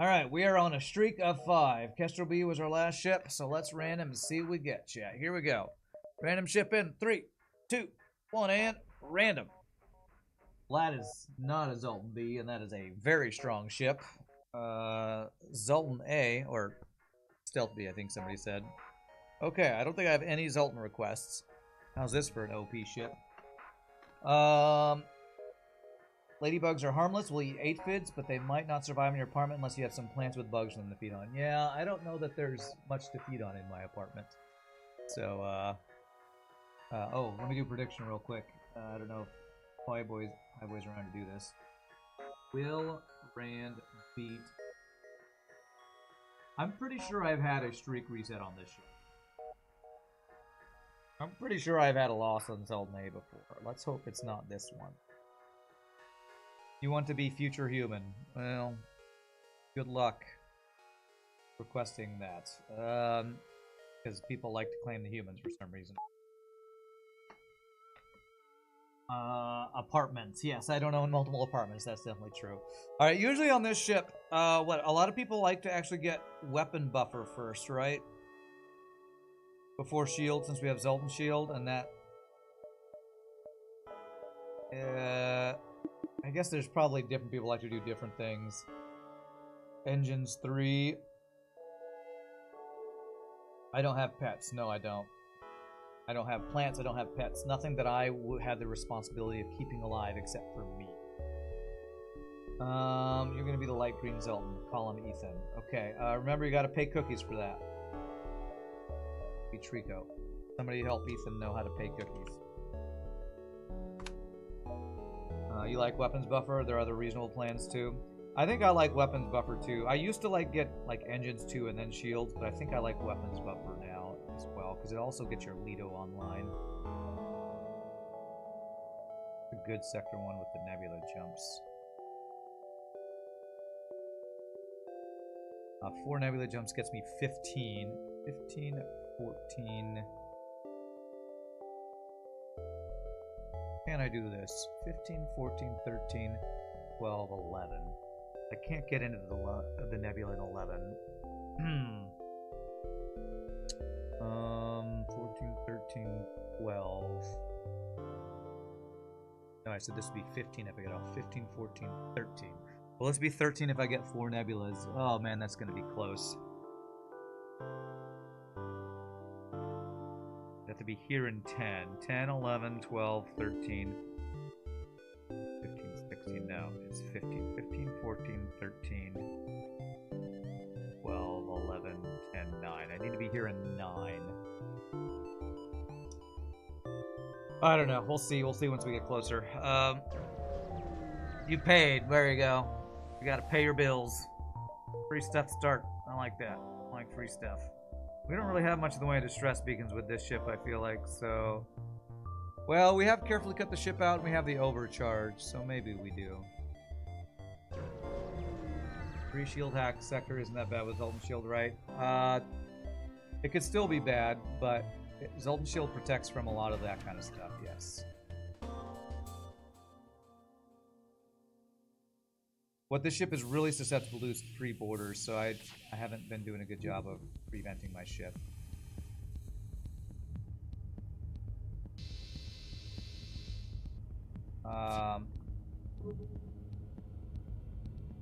Alright, we are on a streak of 5. Kestrel B was our last ship, so let's random and see what we get, chat. Here we go. Random ship in 3, 2, 1, and random. That is not a Zoltan B, and that is a very strong ship. Zoltan A, or Stealth B, I think somebody said. Okay, I don't think I have any Zoltan requests. How's this for an OP ship? Ladybugs are harmless, will eat aphids, but they might not survive in your apartment unless you have some plants with bugs for them to feed on. Yeah, I don't know that there's much to feed on in my apartment. So, oh, let me do a prediction real quick. I don't know if Highboy's around to do this. Will Rand beat... I'm pretty sure I've had a streak reset on this ship. I'm pretty sure I've had a loss on Zoltan A before. Let's hope it's not this one. You want to be future human. Well, good luck requesting that. Because people like to claim the humans for some reason. Apartments. Yes, I don't own multiple apartments. That's definitely true. Alright, usually on this ship, a lot of people like to actually get weapon buffer first, right? Before shield, since we have Zoltan shield, and that... I guess there's probably different people like to do different things. Engines 3. I don't have pets. No, I don't. I don't have plants. I don't have pets. Nothing that I would have the responsibility of keeping alive except for me. You're going to be the light green Zoltan. Call him Ethan. Okay, remember you got to pay cookies for that. Be Trico. Somebody help Ethan know how to pay cookies. You like weapons buffer? There are other reasonable plans too. I think I like weapons buffer too. I used to get engines 2 and then shields, but I think I like weapons buffer now as well because it also gets your Lido online. A good sector 1 with the nebula jumps. 4 nebula jumps gets me 15. 15, 14. Can I do this? 15, 14, 13, 12, 11. I can't get into the nebula in 11. 14, 13, 12. No, I said this would be 15 if I get off. 15, 14, 13. Well, let's be 13 if I get 4 nebulas. Oh man, that's going to be close. Have to be here in 10. 10, 11, 12, 13, 15, 16. No, it's 15. 15, 14, 13, 12, 11, 10, 9. I need to be here in 9. I don't know. We'll see. We'll see once we get closer. You paid. There you go. You gotta pay your bills. Free stuff to start. I like that. I like free stuff. We don't really have much in the way of distress beacons with this ship, I feel like, so... Well, we have carefully cut the ship out, and we have the overcharge, so maybe we do. Free shield hack sector isn't that bad with Zoltan shield, right? It could still be bad, but Zoltan shield protects from a lot of that kind of stuff, yes. What this ship is really susceptible to is 3 borders, so I haven't been doing a good job of preventing my ship.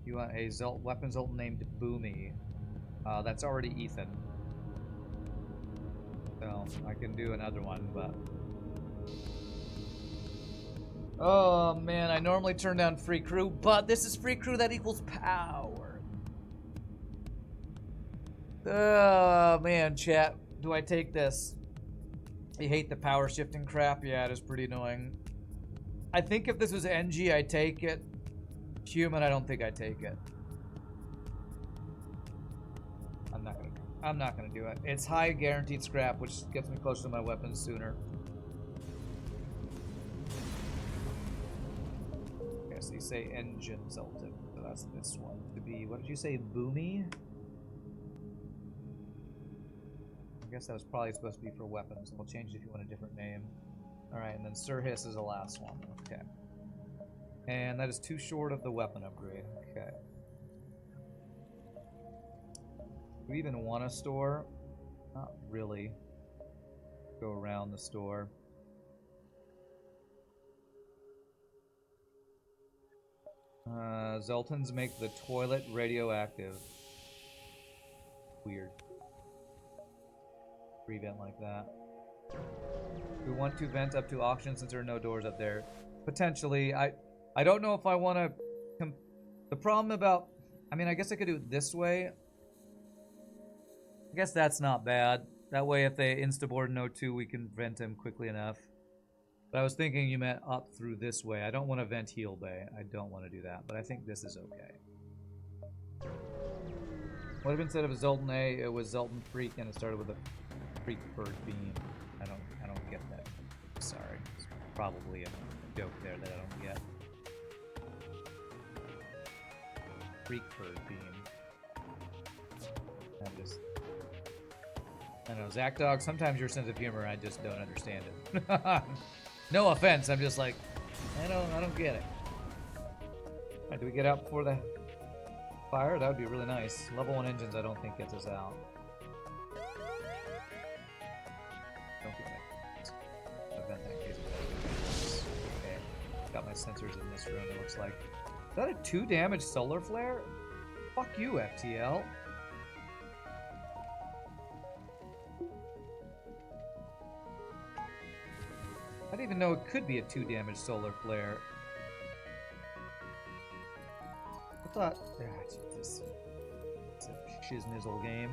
You want a weapon Zoltan named Boomy. That's already Ethan. So, I can do another one, but... Oh man, I normally turn down free crew, but this is free crew that equals power. Oh man, chat. Do I take this? You hate the power shifting crap? Yeah, it is pretty annoying. I think if this was NG, I'd take it. Human, I don't think I'd take it. I'm not gonna do it. It's high guaranteed scrap, which gets me closer to my weapons sooner. So you say engine Zoltan, so that's this one. To be, what did you say, Boomy? I guess that was probably supposed to be for weapons. We'll change it if you want a different name. Alright, and then Sir Hiss is the last one. Okay. And that is too short of the weapon upgrade. Okay. Do we even want a store? Not really. Go around the store. Zoltans make the toilet radioactive. Weird. Revent like that. We want to vent up to auction since there are no doors up there. Potentially. I don't know if I want to... The problem about... I mean, I guess I could do it this way. I guess that's not bad. That way, if they instaboard no 2, we can vent him quickly enough. But I was thinking you meant up through this way. I don't want to vent Heal Bay. I don't want to do that. But I think this is okay. What if instead of Zoltan A, it was Zoltan Freak and it started with a Freak Bird Beam? I don't get that. Sorry. It's probably a joke there that I don't get. Freak Bird Beam. I don't know, Zach Dog, sometimes your sense of humor, I just don't understand it. No offense, I'm just like, I don't get it. Alright, do we get out before the fire? That would be really nice. Level 1 engines I don't think gets us out. Don't get it. Event that case. Okay. Got my sensors in this room, it looks like. Is that a 2 damage solar flare? Fuck you, FTL. I didn't even know it could be a 2 damage solar flare. I thought... it's a shiznizzle game.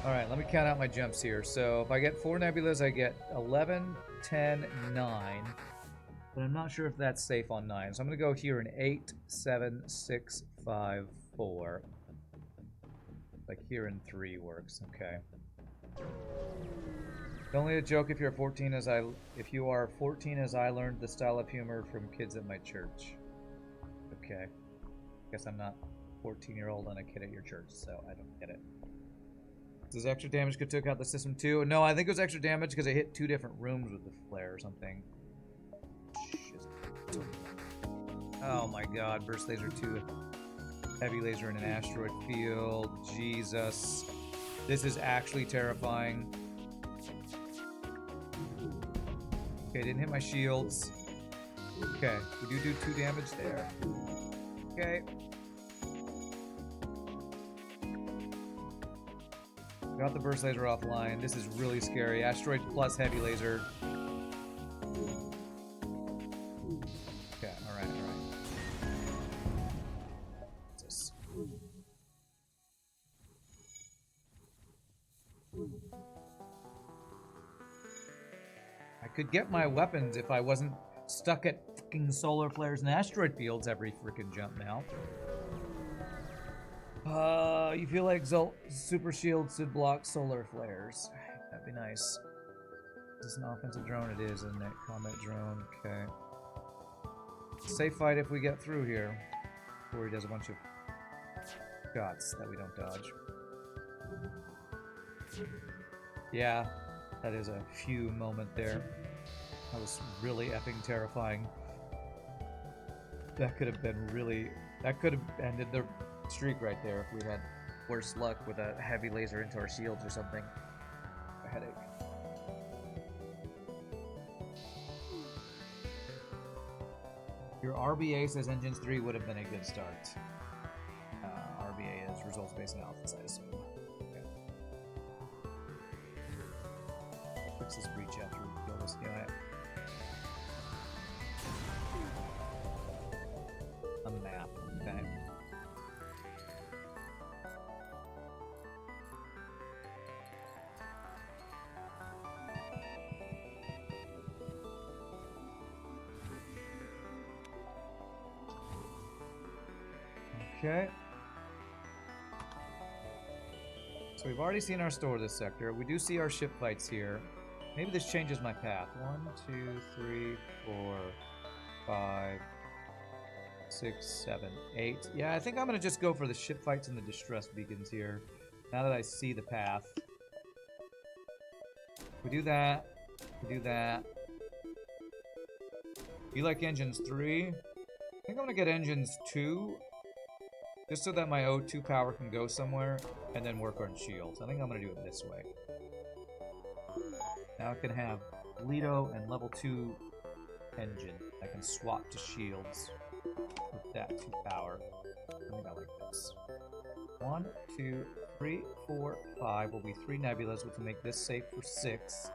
Alright, let me count out my jumps here. So if I get 4 nebulas, I get 11, 10, 9. But I'm not sure if that's safe on 9. So I'm going to go here in 8, 7, 6, 5, 4. Like here in 3 works, okay. Only a joke if you're 14 as if you are 14 as I learned the style of humor from kids at my church. Okay. Guess I'm not 14-year-old and a kid at your church, so I don't get it. Does extra damage could took out the system too? No, I think it was extra damage because it hit 2 different rooms with the flare or something. Oh my god, burst laser 2. Heavy laser in an asteroid field. Jesus. This is actually terrifying. Okay, didn't hit my shields. Okay, we do 2 damage there. Okay. Got the burst laser offline. This is really scary. Asteroid plus heavy laser. Okay, alright. I could get my weapons if I wasn't stuck at fucking solar flares and asteroid fields every freaking jump now. You feel like super shields should block solar flares. That'd be nice. This is an offensive drone, it is, isn't it? Combat drone, okay. Safe fight if we get through here. Before he does a bunch of shots that we don't dodge. Yeah, that is a few moment there. That was really effing terrifying. That could have been really... That could have ended the streak right there if we had worse luck with a heavy laser into our shields or something. A headache. Your RBA says Engines 3 would have been a good start. RBA is results-based analysis, I assume. Okay. Fix this breach after we kill this guy. A map, okay. Okay. So we've already seen our store this sector. We do see our ship fights here. Maybe this changes my path. 1, 2, 3, 4, 5, 6, 7, 8. Yeah, I think I'm going to just go for the ship fights and the distress beacons here. Now that I see the path. We do that. We do that. You like Engines 3? I think I'm gonna get engines 2, just so that my O2 power can go somewhere, and then work on shields. I think I'm gonna do it this way. Now I can have Lido and level 2 engine. I can swap to shields with that 2 power. I think I like this. 1, 2, 3, 4, 5 will be 3 nebulas, which will make this safe for 6,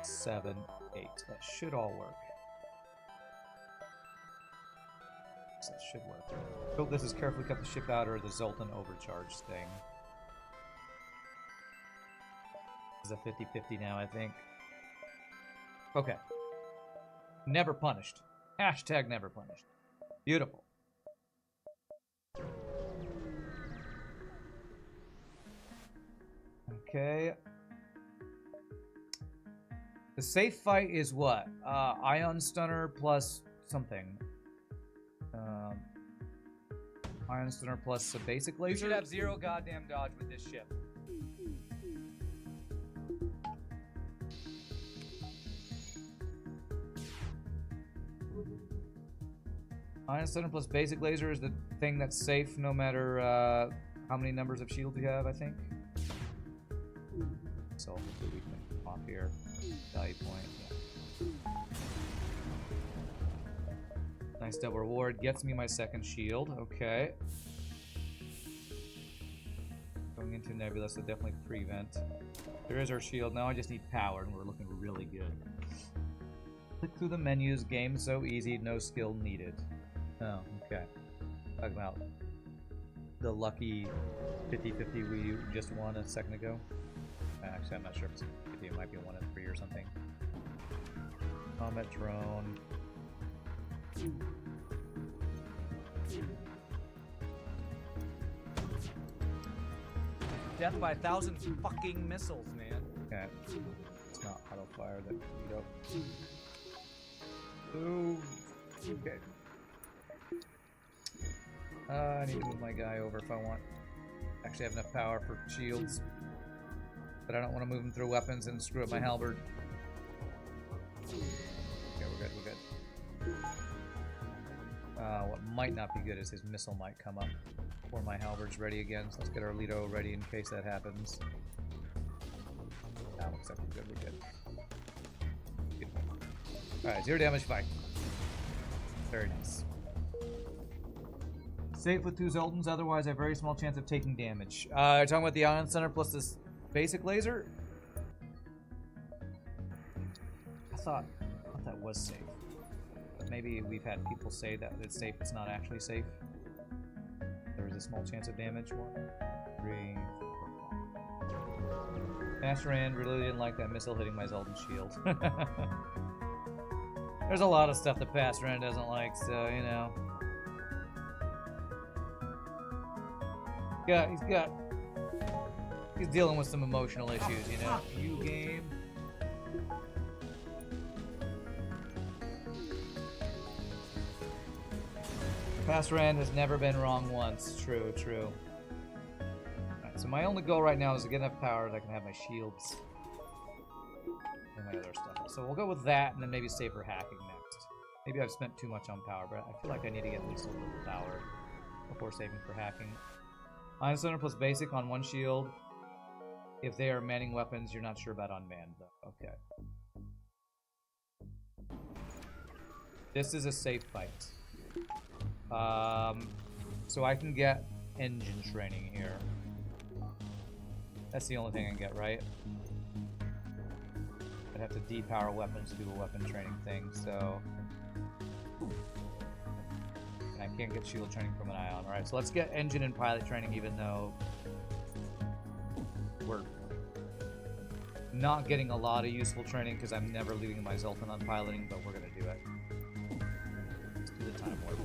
7, 8. That should all work. That should work. Build this is carefully cut the ship out or the Zoltan overcharge thing. This is a 50-50 now, I think. Okay. Never punished. Hashtag never punished. Beautiful. Okay. The safe fight is what? Ion Stunner plus something. Ion Stunner plus a basic laser. You should have 0 goddamn dodge with this ship. Ion Stunner plus basic laser is the thing that's safe no matter how many numbers of shields you have, I think. So hopefully we can pop here. Value point. Yeah. Nice double reward. Gets me my second shield. Okay. Going into Nebula, so definitely prevent. There is our shield. Now I just need power, and we're looking really good. Click through the menus. Game so easy. No skill needed. Oh, okay. Talking about the lucky 50-50 we just won a second ago. Actually, I'm not sure if it's 50. It might be 1 in 3 or something. Combat drone. Death by 1,000 fucking missiles, man. Okay. It's not auto fire that we don't. Ooh. Okay. I need to move my guy over if I want. Actually have enough power for shields. But I don't want to move him through weapons and screw up my halberd. Okay, we're good, we're good. What might not be good is his missile might come up before my halberd's ready again. So let's get our Lido ready in case that happens. That looks like we're good, we're good. Beautiful. Alright, 0 damage fight. Very nice. Safe with 2 Zoltans, otherwise I have very small chance of taking damage. You're talking about the Ion Center plus this basic laser? I thought that was safe. But maybe we've had people say that it's safe, it's not actually safe. There is a small chance of damage. 1, 3, 4, 5. Master Rand really didn't like that missile hitting my Zoltan shield. There's a lot of stuff that Pastor Rand doesn't like, so, you know. Yeah, he's dealing with some emotional issues, you know. You game. Pastor Rand has never been wrong once. True, true. Alright, so my only goal right now is to get enough power that I can have my shields and my other stuff. So we'll go with that and then maybe save for hacking next. Maybe I've spent too much on power, but I feel like I need to get at least a little power before saving for hacking. Ion Center plus basic on 1 shield. If they are manning weapons, you're not sure about unmanned, though. Okay. This is a safe fight. So I can get engine training here. That's the only thing I can get, right? I'd have to depower weapons to do a weapon training thing, so... And I can't get shield training from an ion. Alright, so let's get engine and pilot training, even though we're not getting a lot of useful training because I'm never leaving my Zoltan on piloting, but we're gonna do it. Let's do the time warp.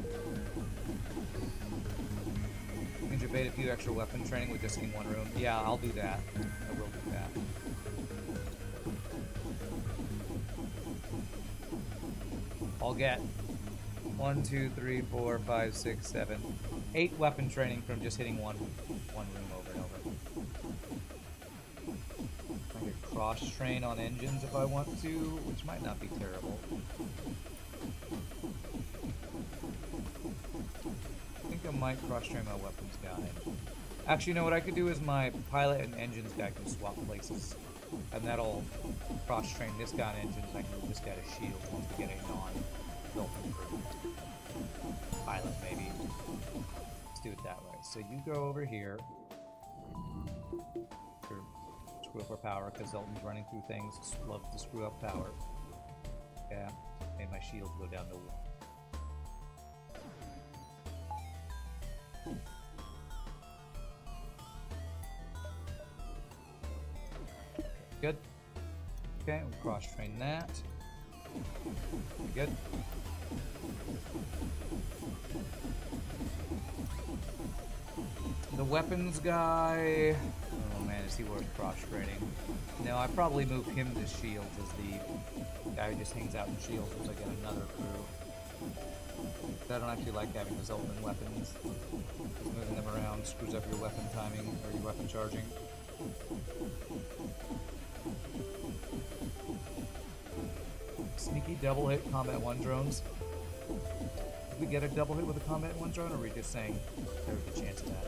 You can debate a few extra weapon training with just in 1 room. Yeah, I'll do that. I will do that. I'll get 1, 2, 3, 4, 5, 6, 7, 8 weapon training from just hitting one room over and over. I can cross train on engines if I want to, which might not be terrible. might cross-train my weapons guy. Actually, you know what I could do is my pilot and engines guy can swap places. And that'll cross-train this guy on engines, and I can move this guy to shields once we get a non-Zoltan crew. Pilot, maybe. Let's do it that way. So you go over here. Screw up our power, because Zoltan's running through things. Love to screw up power. Yeah, made my shields go down to 1. Good. Okay, we'll cross-train that. Good. The weapons guy... Oh man, is he worth cross-training? No, I probably move him to shields as the guy who just hangs out in shields once I get another crew. I don't actually like having the Zoltan weapons. Just moving them around screws up your weapon timing, or your weapon charging. Sneaky double hit combat 1 drones. Did we get a double hit with a combat 1 drone, or are we just saying there's a chance of that?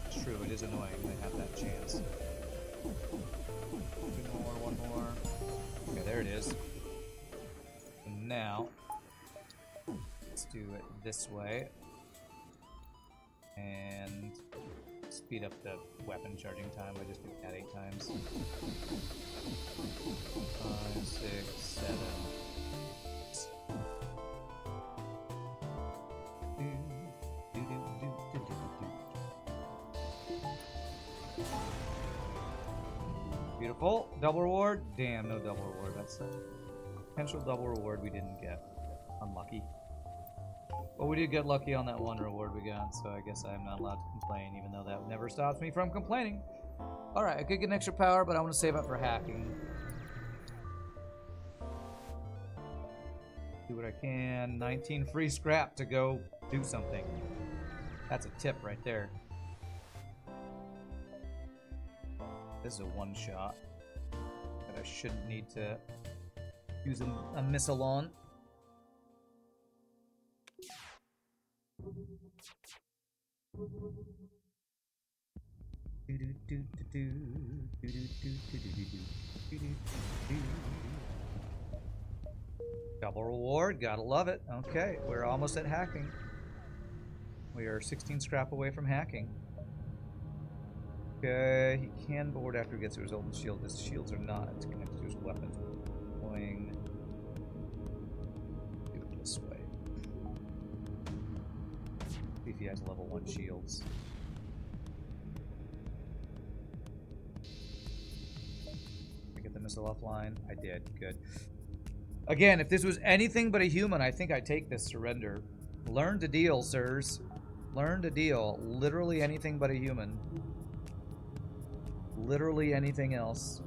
It's true, it is annoying they have that chance. 2 more, 1 more. Okay, there it is. And now, let's do it this way. And speed up the weapon charging time by just doing that 8 times. 5, 6, 7. Beautiful. Double reward? Damn, no double reward. That's a potential double reward we didn't get. Unlucky. But we did get lucky on that 1 reward we got, so I guess I'm not allowed to complain, even though that never stops me from complaining. Alright, I could get an extra power, but I want to save up for hacking. Do what I can. 19 free scrap to go do something. That's a tip right there. This is a one-shot that I shouldn't need to use a missile on. Double reward, gotta love it. Okay, we're almost at hacking. We are 16 scrap away from hacking. Okay, he can board after he gets a resultant shield. His shields are not connected to his weapons. Going do it this way. See if he has level 1 shields. Did I get the missile offline? I did. Good. Again, if this was anything but a human, I think I'd take this surrender. Learn to deal, sirs. Learn to deal. Literally anything but a human. Literally anything else.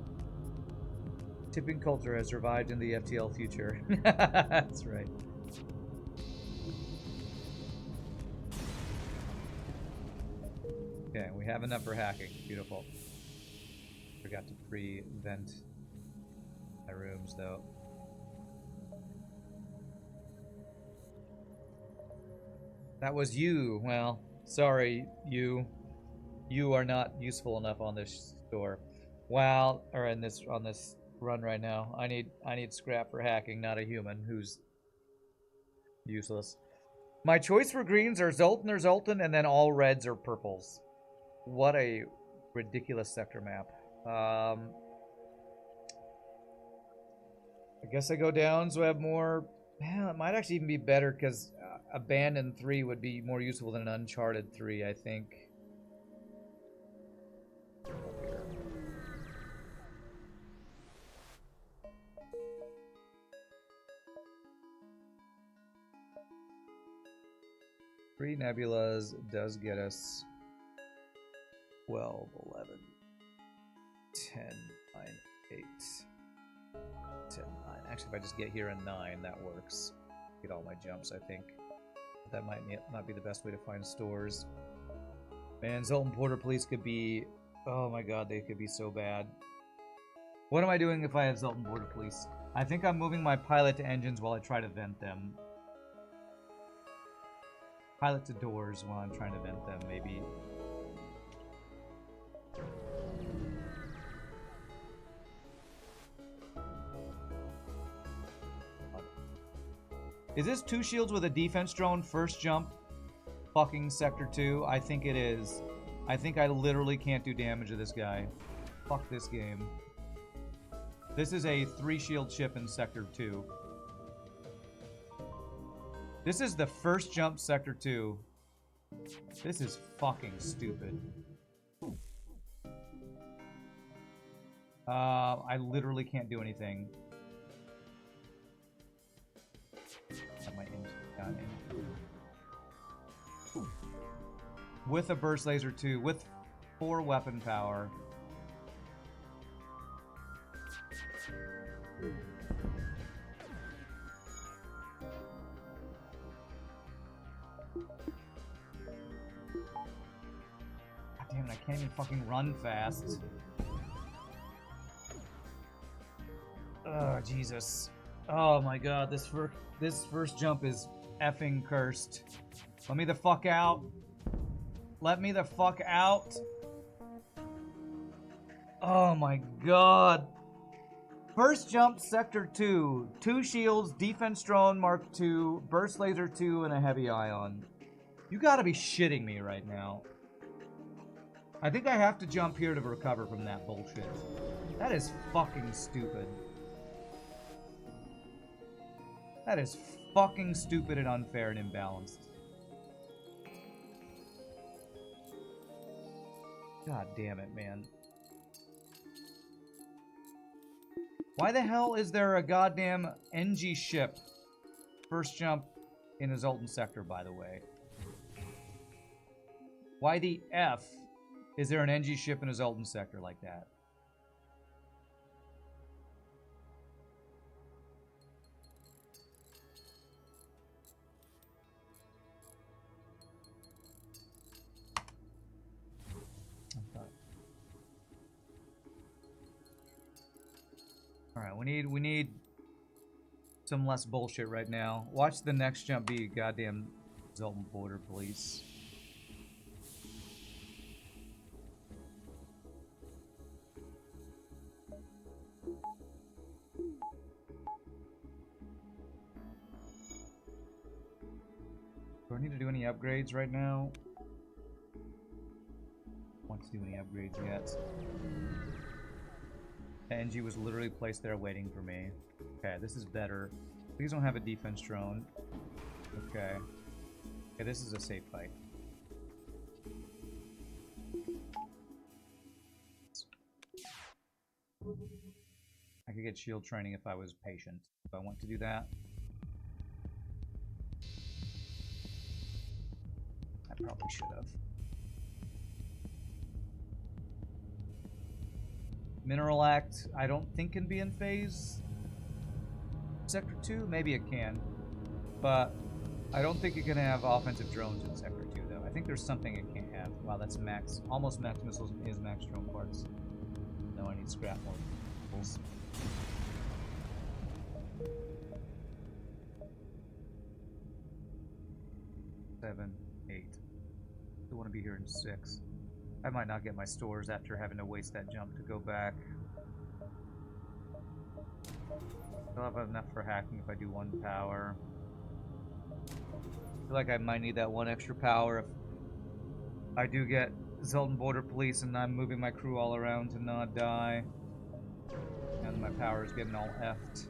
Tipping culture has survived in the FTL future. That's right. Okay, we have enough for hacking. Beautiful. Forgot to pre-vent my rooms, though. That was you. Well, sorry, you. You are not useful enough on this store. Wow, or on this run right now. I need scrap for hacking, not a human who's useless. My choice for greens are Zoltan or Zoltan, and then all reds or purples. What a ridiculous sector map. I guess I go down so I have more. Man, it might actually even be better because Abandoned 3 would be more useful than an Uncharted 3, I think. Three nebulas does get us 12, 11, 10, 9, 8, 10, 9. Actually, if I just get here in 9, that works. Get all my jumps, I think. That might not be the best way to find stores. Man, Zoltan Porter Police could be... Oh my god, they could be so bad. What am I doing if I have Zoltan Border Police? I think I'm moving my pilot to engines while I try to vent them. Pilot to doors while I'm trying to vent them, maybe. Is this 2 shields with a defense drone first jump fucking Sector 2? I think it is. I think I literally can't do damage to this guy. Fuck this game. This is a 3 shield ship in Sector 2. This is the first jump Sector 2. This is fucking stupid. I literally can't do anything. Have my engine down in. With a burst laser 2, with 4 weapon power. God damn it, I can't even fucking run fast. Oh, Jesus. Oh my god, this first jump is effing cursed. Let me the fuck out. Let me the fuck out. Oh my god. First jump, Sector 2. 2 shields, defense drone Mark II, burst laser 2, and a heavy ion. You gotta be shitting me right now. I think I have to jump here to recover from that bullshit. That is fucking stupid. That is fucking stupid and unfair and imbalanced. God damn it, man. Why the hell is there a goddamn NG ship? First jump in the Zoltan sector, by the way. Why the F is there an NG ship in a Zoltan sector like that? Alright, we need some less bullshit right now. Watch the next jump be goddamn Zoltan border police. Do I need to do any upgrades right now? I don't want to do any upgrades yet. NG was literally placed there waiting for me. Okay, this is better. Please don't have a defense drone. Okay. Okay, this is a safe fight. I could get shield training if I was patient. If I want to do that. I probably should have. Mineral Act, I don't think can be in phase. Sector 2? Maybe it can. But I don't think it can have offensive drones in Sector 2, though. I think there's something it can't have. Wow, that's max. Almost max missiles is max drone parts. No, I need scrap more missiles. Seven, 8. I want to be here in 6. I might not get my stores after having to waste that jump to go back. I'll have enough for hacking if I do 1 power. I feel like I might need that 1 extra power if I do get Zoltan Border Police and I'm moving my crew all around to not die. And my power is getting all effed.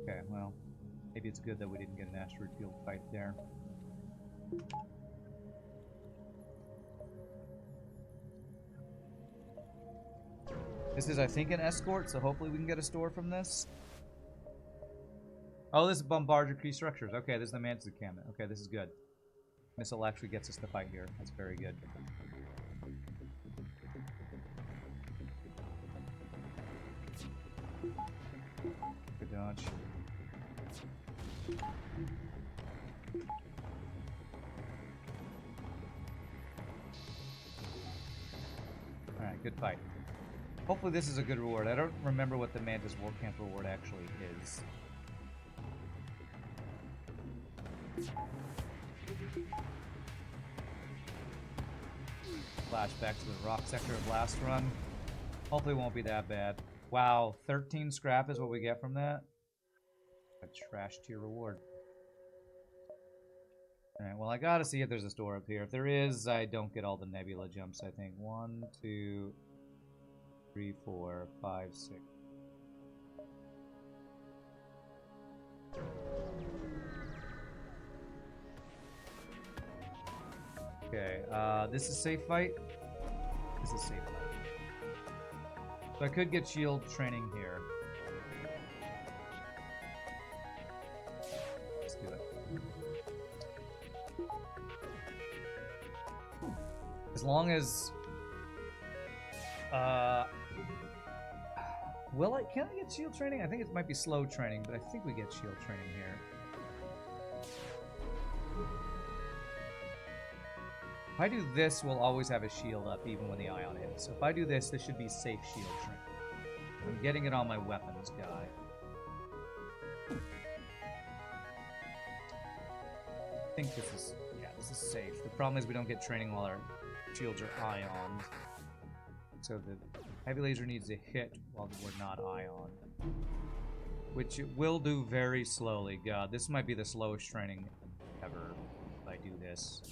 Okay, well, maybe it's good that we didn't get an asteroid field fight there. This is, I think, an escort, so hopefully we can get a store from this. Oh, this is Bombardier key structures. Okay, this is the Mantis encampment. Okay, this is good. Missile actually gets us to fight here. That's very good. Good dodge. Alright, good fight. Hopefully this is a good reward. I don't remember what the Mantis War Camp reward actually is. Flashback to the rock sector of last run. Hopefully it won't be that bad. Wow, 13 scrap is what we get from that? A trash tier reward. Alright, well I gotta see if there's a store up here. If there is, I don't get all the nebula jumps, I think. 1, 2, 3, 4, 5, 6. Okay, this is safe fight. This is safe fight. So I could get shield training here. Let's do it. As long as can I get shield training? I think it might be slow training, but I think we get shield training here. If I do this, we'll always have a shield up even when the ion hits. So if I do this, this should be safe shield training. I'm getting it on my weapons guy. I think this is, yeah, this is safe. The problem is we don't get training while our shields are ioned. So the heavy laser needs to hit while we're not ioned. Which it will do very slowly. God, this might be the slowest training ever if I do this.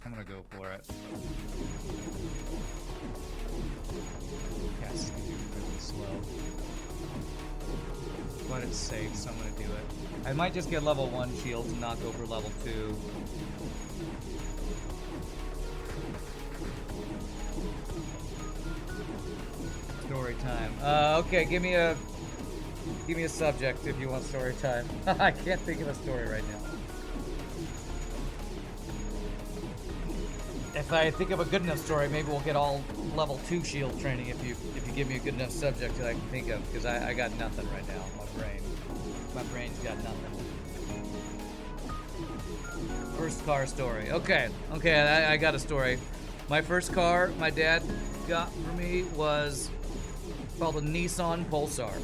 I'm gonna go for it. Yes, it's gonna be really slow. But it's safe, so I'm gonna do it. I might just get level 1 shields and not go for level 2. Story time. Okay, give me a subject if you want story time. I can't think of a story right now. If I think of a good enough story, maybe we'll get all level 2 shield training if you give me a good enough subject that I can think of, because I got nothing right now. My brain's got nothing. First car story. Okay, I got a story. My first car my dad got for me was called a Nissan Pulsar.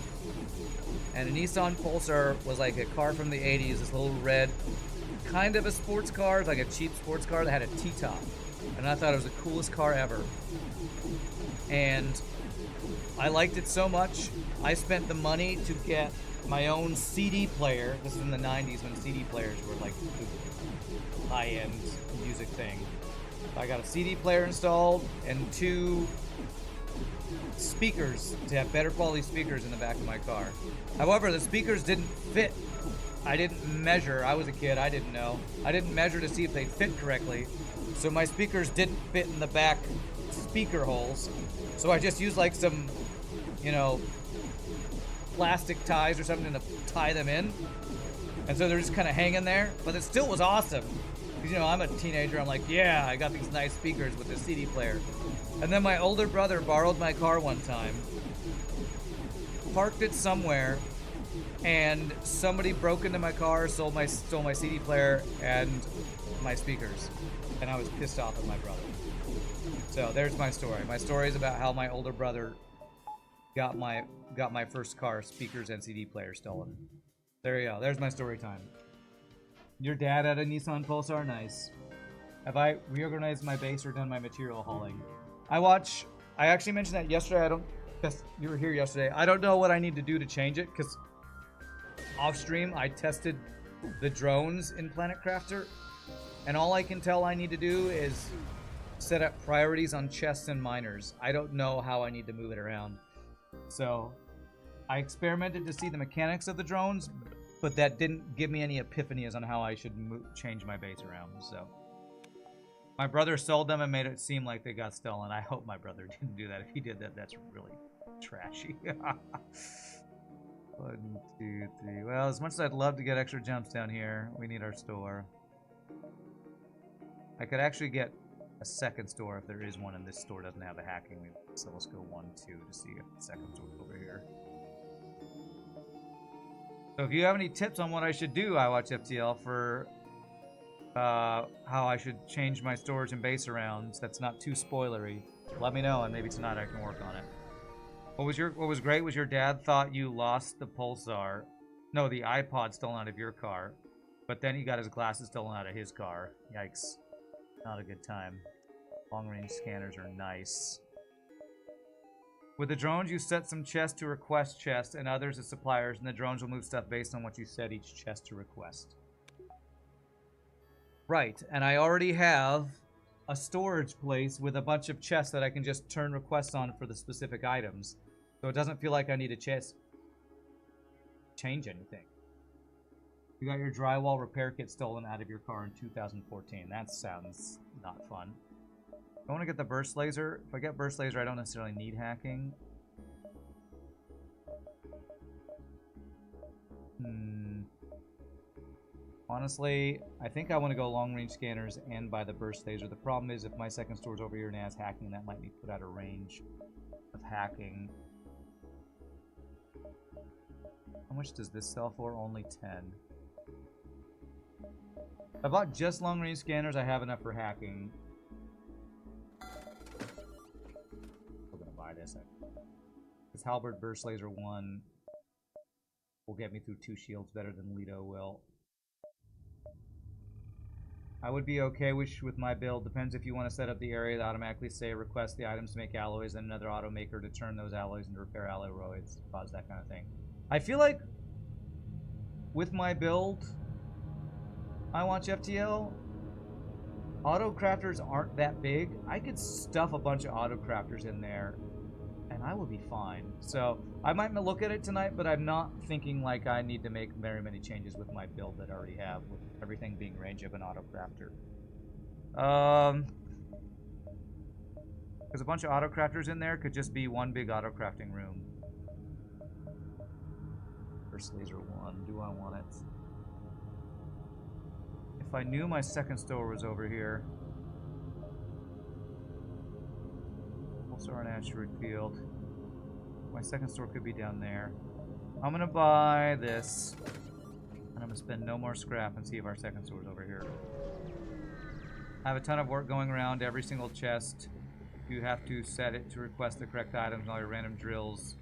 And a Nissan Pulsar was like a car from the 80s, this little red, kind of a sports car, like a cheap sports car that had a T-top. And I thought it was the coolest car ever. And I liked it so much, I spent the money to get my own CD player. This is in the 90s when CD players were like the high-end music thing. I got a CD player installed and 2 speakers to have better quality speakers in the back of my car. However, the speakers didn't fit. I didn't measure. I was a kid. I didn't know. I didn't measure to see if they fit correctly. So my speakers didn't fit in the back speaker holes. So I just used like some, you know, plastic ties or something to tie them in. And so they're just kind of hanging there. But it still was awesome. Because, you know, I'm a teenager. I'm like, yeah, I got these nice speakers with this CD player. And then my older brother borrowed my car one time, parked it somewhere, and somebody broke into my car, stole my CD player and my speakers. And I was pissed off at my brother. So there's my story. My story is about how my older brother got my first car speakers and CD player stolen. There you go. There's my story time. Your dad had a Nissan Pulsar? Nice. Have I reorganized my base or done my material hauling? I actually mentioned that yesterday. Because you were here yesterday. I don't know what I need to do to change it, because off stream I tested the drones in Planet Crafter, and all I can tell I need to do is set up priorities on chests and miners. I don't know how I need to move it around. So I experimented to see the mechanics of the drones, but that didn't give me any epiphanies on how I should change my base around. So my brother sold them and made it seem like they got stolen. I hope my brother didn't do that. If he did that, that's really trashy. 1, 2, 3. Well, as much as I'd love to get extra jumps down here, we need our store. I could actually get a second store if there is one, and this store doesn't have the hacking. So let's go 1, 2 to see if the second store's over here. So if you have any tips on what I should do, I watch FTL, for how I should change my storage and base around that's not too spoilery, let me know, and maybe tonight I can work on it. What was great was your dad thought you lost the Pulsar No, the iPod stolen out of your car. But then he got his glasses stolen out of his car. Yikes. Not a good time. Long-range scanners are nice. With the drones, you set some chests to request chests and others as suppliers, and the drones will move stuff based on what you set each chest to request. Right, and I already have a storage place with a bunch of chests that I can just turn requests on for the specific items. So it doesn't feel like I need to change anything. You got your drywall repair kit stolen out of your car in 2014. That sounds not fun. I want to get the burst laser. If I get burst laser, I don't necessarily need hacking. Honestly, I think I want to go long-range scanners and buy the burst laser. The problem is if my second store's over here and has hacking, that might be put out of range of hacking. How much does this sell for? Only 10. If I bought just long-range scanners, I have enough for hacking. I'm gonna buy this. This halberd burst laser 1 will get me through 2 shields better than Lido will. I would be okay with my build. Depends if you want to set up the area that automatically say request the items to make alloys and another automaker to turn those alloys into repair alloys, cause that kind of thing. I feel like with my build, I watch FTL. Auto crafters aren't that big. I could stuff a bunch of auto crafters in there and I will be fine. So I might look at it tonight, but I'm not thinking like I need to make very many changes with my build that I already have, with everything being range of an auto crafter. Because a bunch of auto crafters in there could just be one big auto crafting room. First laser 1, do I want it? If I knew my second store was over here. Also an asteroid field. My second store could be down there. I'm gonna buy this. And I'm gonna spend no more scrap and see if our second store is over here. I have a ton of work going around every single chest. You have to set it to request the correct items and all your random drills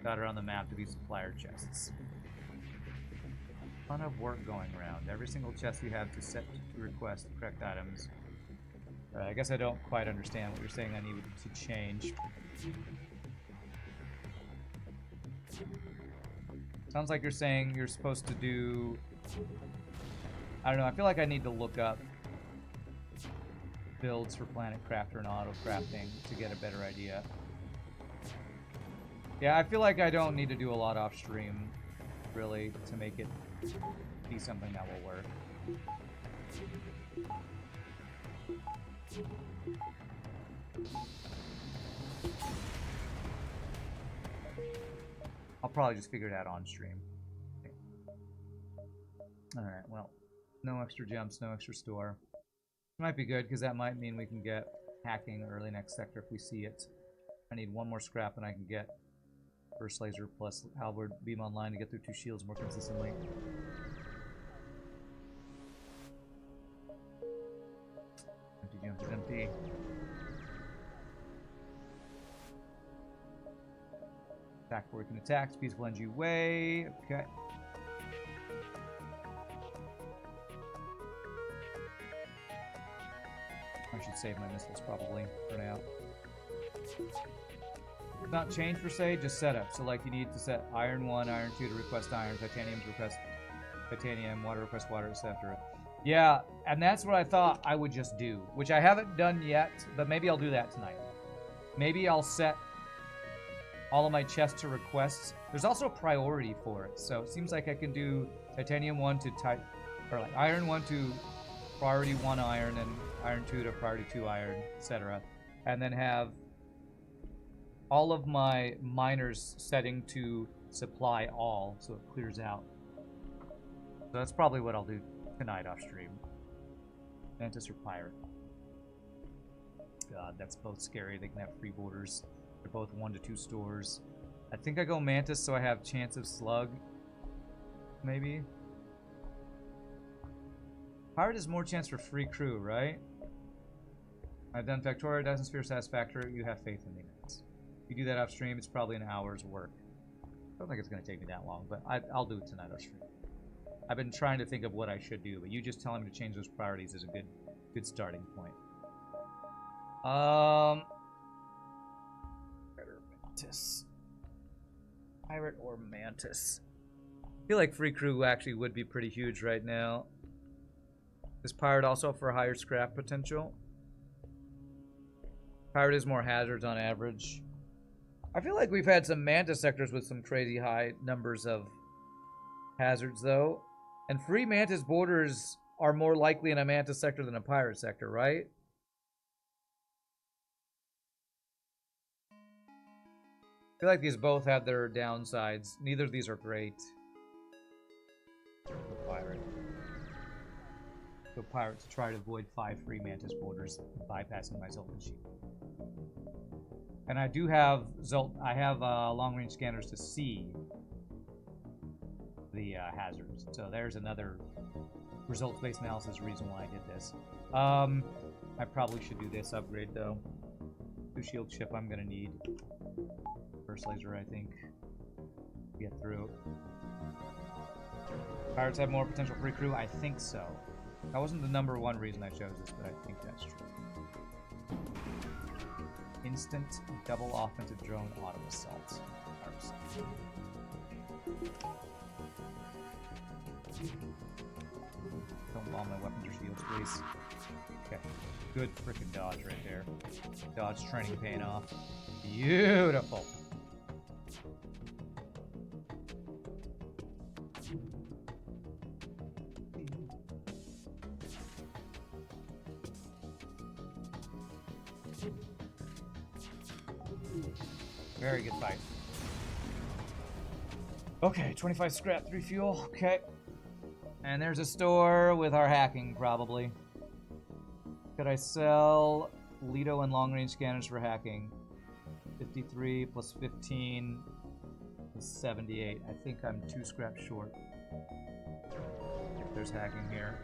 that are on the map to be supplier chests. Ton of work going around. Every single chest you have to set to request the correct items. I guess I don't quite understand what you're saying I need to change. Sounds like you're saying you're supposed to do... I don't know, I feel like I need to look up builds for Planet Crafter and auto crafting to get a better idea. Yeah, I feel like I don't need to do a lot off stream, really, to make it be something that will work. I'll probably just figure it out on stream. Okay. Alright, well, no extra jumps, no extra store. Might be good, because that might mean we can get hacking early next sector if we see it. I need one more scrap and I can get burst laser plus halberd beam online to get through 2 shields more consistently. Empty jumps is empty. Attack before we can attack. Peaceful NG way. Okay. I should save my missiles probably for now. Not change per se, just setup. So like you need to set iron 1, iron 2 to request iron, titanium to request titanium, water request water, etc. Yeah, and that's what I thought I would just do, which I haven't done yet, but maybe I'll do that tonight. Maybe I'll set all of my chests to requests. There's also a priority for it, so it seems like I can do titanium 1 to iron 1 to priority 1 iron and iron 2 to priority 2 iron, etc. And then have all of my miners setting to supply all, so it clears out. So that's probably what I'll do tonight off stream. Mantis or Pirate. God, that's both scary. They can have free borders. They're both 1 to 2 stores. I think I go Mantis so I have chance of Slug. Maybe. Pirate is more chance for free crew, right? I've done Factoria, Dyson Sphere, Satisfactory. You have faith in me. If you do that off stream, it's probably an hour's work. I don't think it's going to take me that long, but I'll do it tonight on stream. I've been trying to think of what I should do, but you just telling me to change those priorities is a good starting point. Pirate or Mantis? Pirate or Mantis? I feel like free crew actually would be pretty huge right now. Is pirate also for higher scrap potential? Pirate is more hazards on average. I feel like we've had some Mantis sectors with some crazy high numbers of hazards, though. And free Mantis borders are more likely in a Mantis sector than a pirate sector, right? I feel like these both have their downsides. Neither of these are great. Go pirate. Go pirate to try to avoid 5 free Mantis borders, bypassing my Zoltan sheep. And I do have long-range scanners to see the hazards. So there's another results-based analysis reason why I did this. I probably should do this upgrade though. 2 shield ship I'm gonna need. First laser, I think. Get through. Pirates have more potential free crew? I think so. That wasn't the #1 reason I chose this, but I think that's true. Instant double offensive drone auto assault. Don't bomb my weapons or shields, please. Okay. Good freaking dodge right there. Dodge training paying off. Beautiful. Very good fight. Okay, 25 scrap, 3 fuel. Okay. And there's a store with our hacking, probably. Could I sell Lido and long-range scanners for hacking? 53 plus 15 is 78. I think I'm 2 scraps short. If there's hacking here.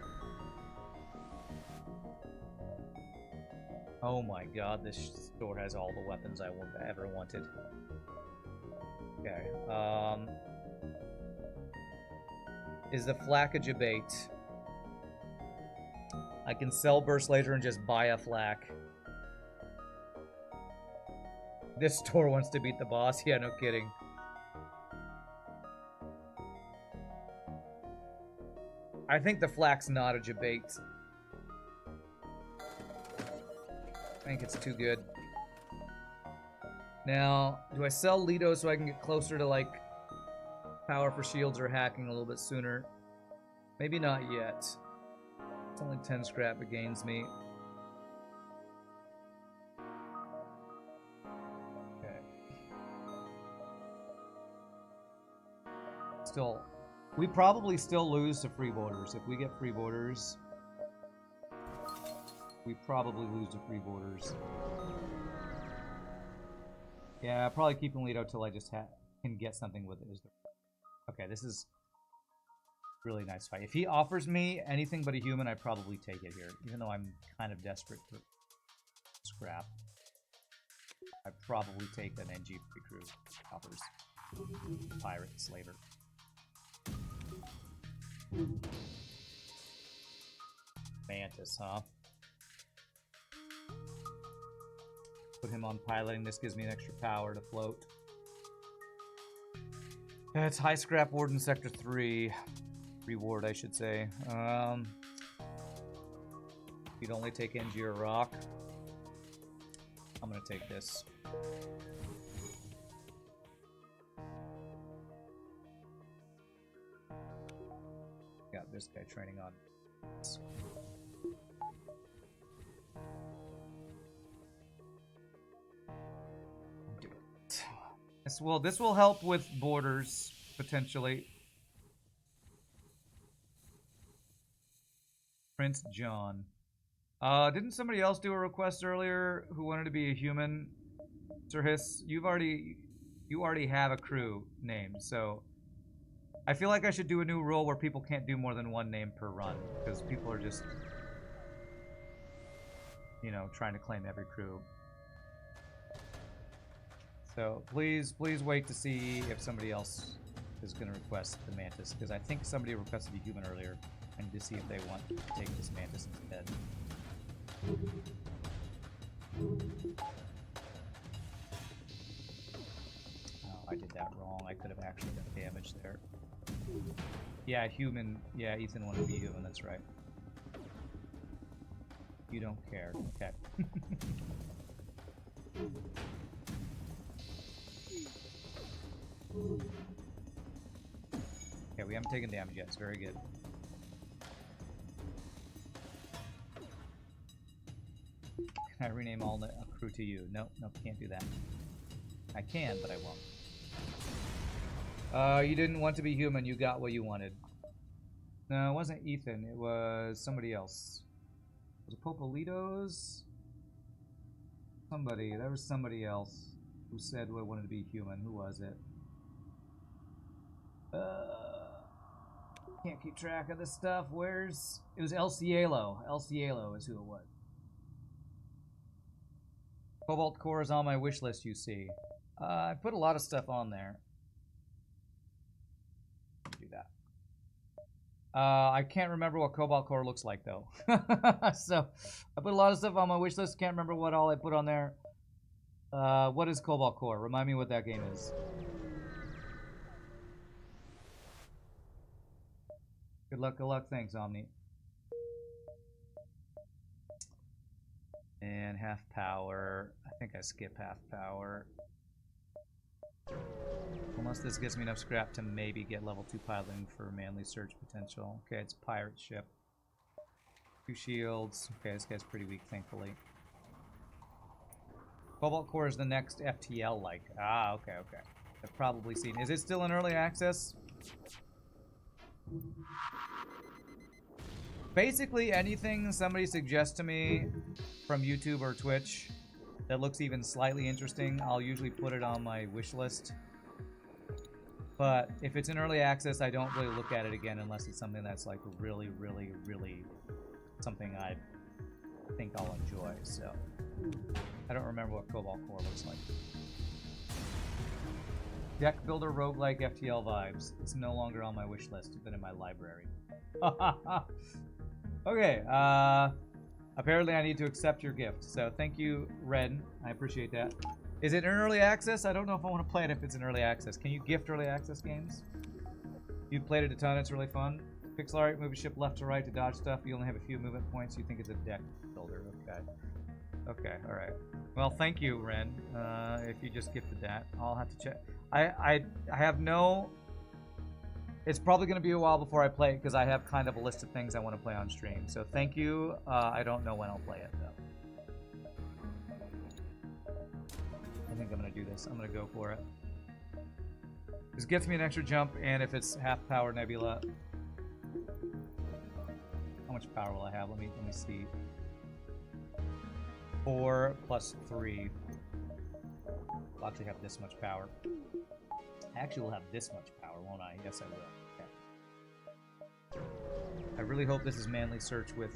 Oh my god, this store has all the weapons I ever wanted. Okay, is the flak a debate? I can sell burst laser and just buy a flak. This store wants to beat the boss? Yeah, no kidding. I think the flak's not a debate. I think it's too good. Now, do I sell Lido so I can get closer to, like, power for shields or hacking a little bit sooner? Maybe not yet. It's only 10 scrap it gains me. Okay. Still, we probably still lose to free borders. If we get free borders, we probably lose to free borders. Yeah, probably keeping Lido till I just can get something with it. Okay, this is really nice fight. If he offers me anything but a human, I probably take it here, even though I'm kind of desperate for scrap. I'd probably take an NG free crew offers. Pirate, slaver. Mantis, huh? Put him on piloting. This gives me an extra power to float. It's high scrap ward in sector 3. Reward, I should say. You'd only take NG or rock. I'm gonna take this. Got this guy training on. This will help with borders, potentially. Prince John. Didn't somebody else do a request earlier who wanted to be a human? Sir Hiss, you already have a crew name, so I feel like I should do a new rule where people can't do more than one name per run, because people are just, you know, trying to claim every crew. So please wait to see if somebody else is going to request the Mantis, because I think somebody requested a human earlier. I need to see if they want to take this Mantis instead. Oh, I did that wrong. I could have actually done damage there. Yeah, human. Yeah, Ethan wanted to be human, that's right. You don't care. Okay. Okay, we haven't taken damage yet. It's very good. Can I rename all the crew to you? No, can't do that. I can, but I won't. You didn't want to be human. You got what you wanted. No, it wasn't Ethan. It was somebody else. Was it Popolitos? Somebody. There was somebody else who said I wanted to be human. Who was it? Can't keep track of this stuff. Where's... It was El Cielo. El Cielo is who it was. Cobalt Core is on my wish list, you see. I put a lot of stuff on there. Do that. I can't remember what Cobalt Core looks like, though. So, I put a lot of stuff on my wish list. Can't remember what all I put on there. What is Cobalt Core? Remind me what that game is. Good luck, thanks, Omni. And half power. I think I skip half power. Unless this gives me enough scrap to maybe get level 2 piloting for manly search potential. Okay, it's pirate ship. 2 shields. Okay, this guy's pretty weak, thankfully. Cobalt Core is the next FTL, like. Ah, okay. I've probably seen. Is it still in early access? Basically anything somebody suggests to me from YouTube or Twitch that looks even slightly interesting, I'll usually put it on my wish list. But if it's in early access, I don't really look at it again unless it's something that's like really something I think I'll enjoy. So I don't remember what Cobalt Core looks like. Deck builder roguelike FTL vibes. It's no longer on my wish list, but in my library. Okay, apparently I need to accept your gift. So thank you, Ren. I appreciate that. Is it in early access? I don't know if I want to play it if it's in early access. Can you gift early access games? You played it a ton. It's really fun. Pixel art, move a ship left to right to dodge stuff. You only have a few movement points. You think it's a deck builder. Okay. Okay, alright. Well, thank you, Ren. If you just gifted that. I'll have to check. I have no... It's probably going to be a while before I play it because I have kind of a list of things I want to play on stream. So thank you. I don't know when I'll play it, though. I think I'm going to do this. I'm going to go for it. This gets me an extra jump, and if it's half power nebula... How much power will I have? Let me see. 4 plus 3. I'll actually have this much power. I actually will have this much power, won't I? Yes, I will. Okay. I really hope this is manly search with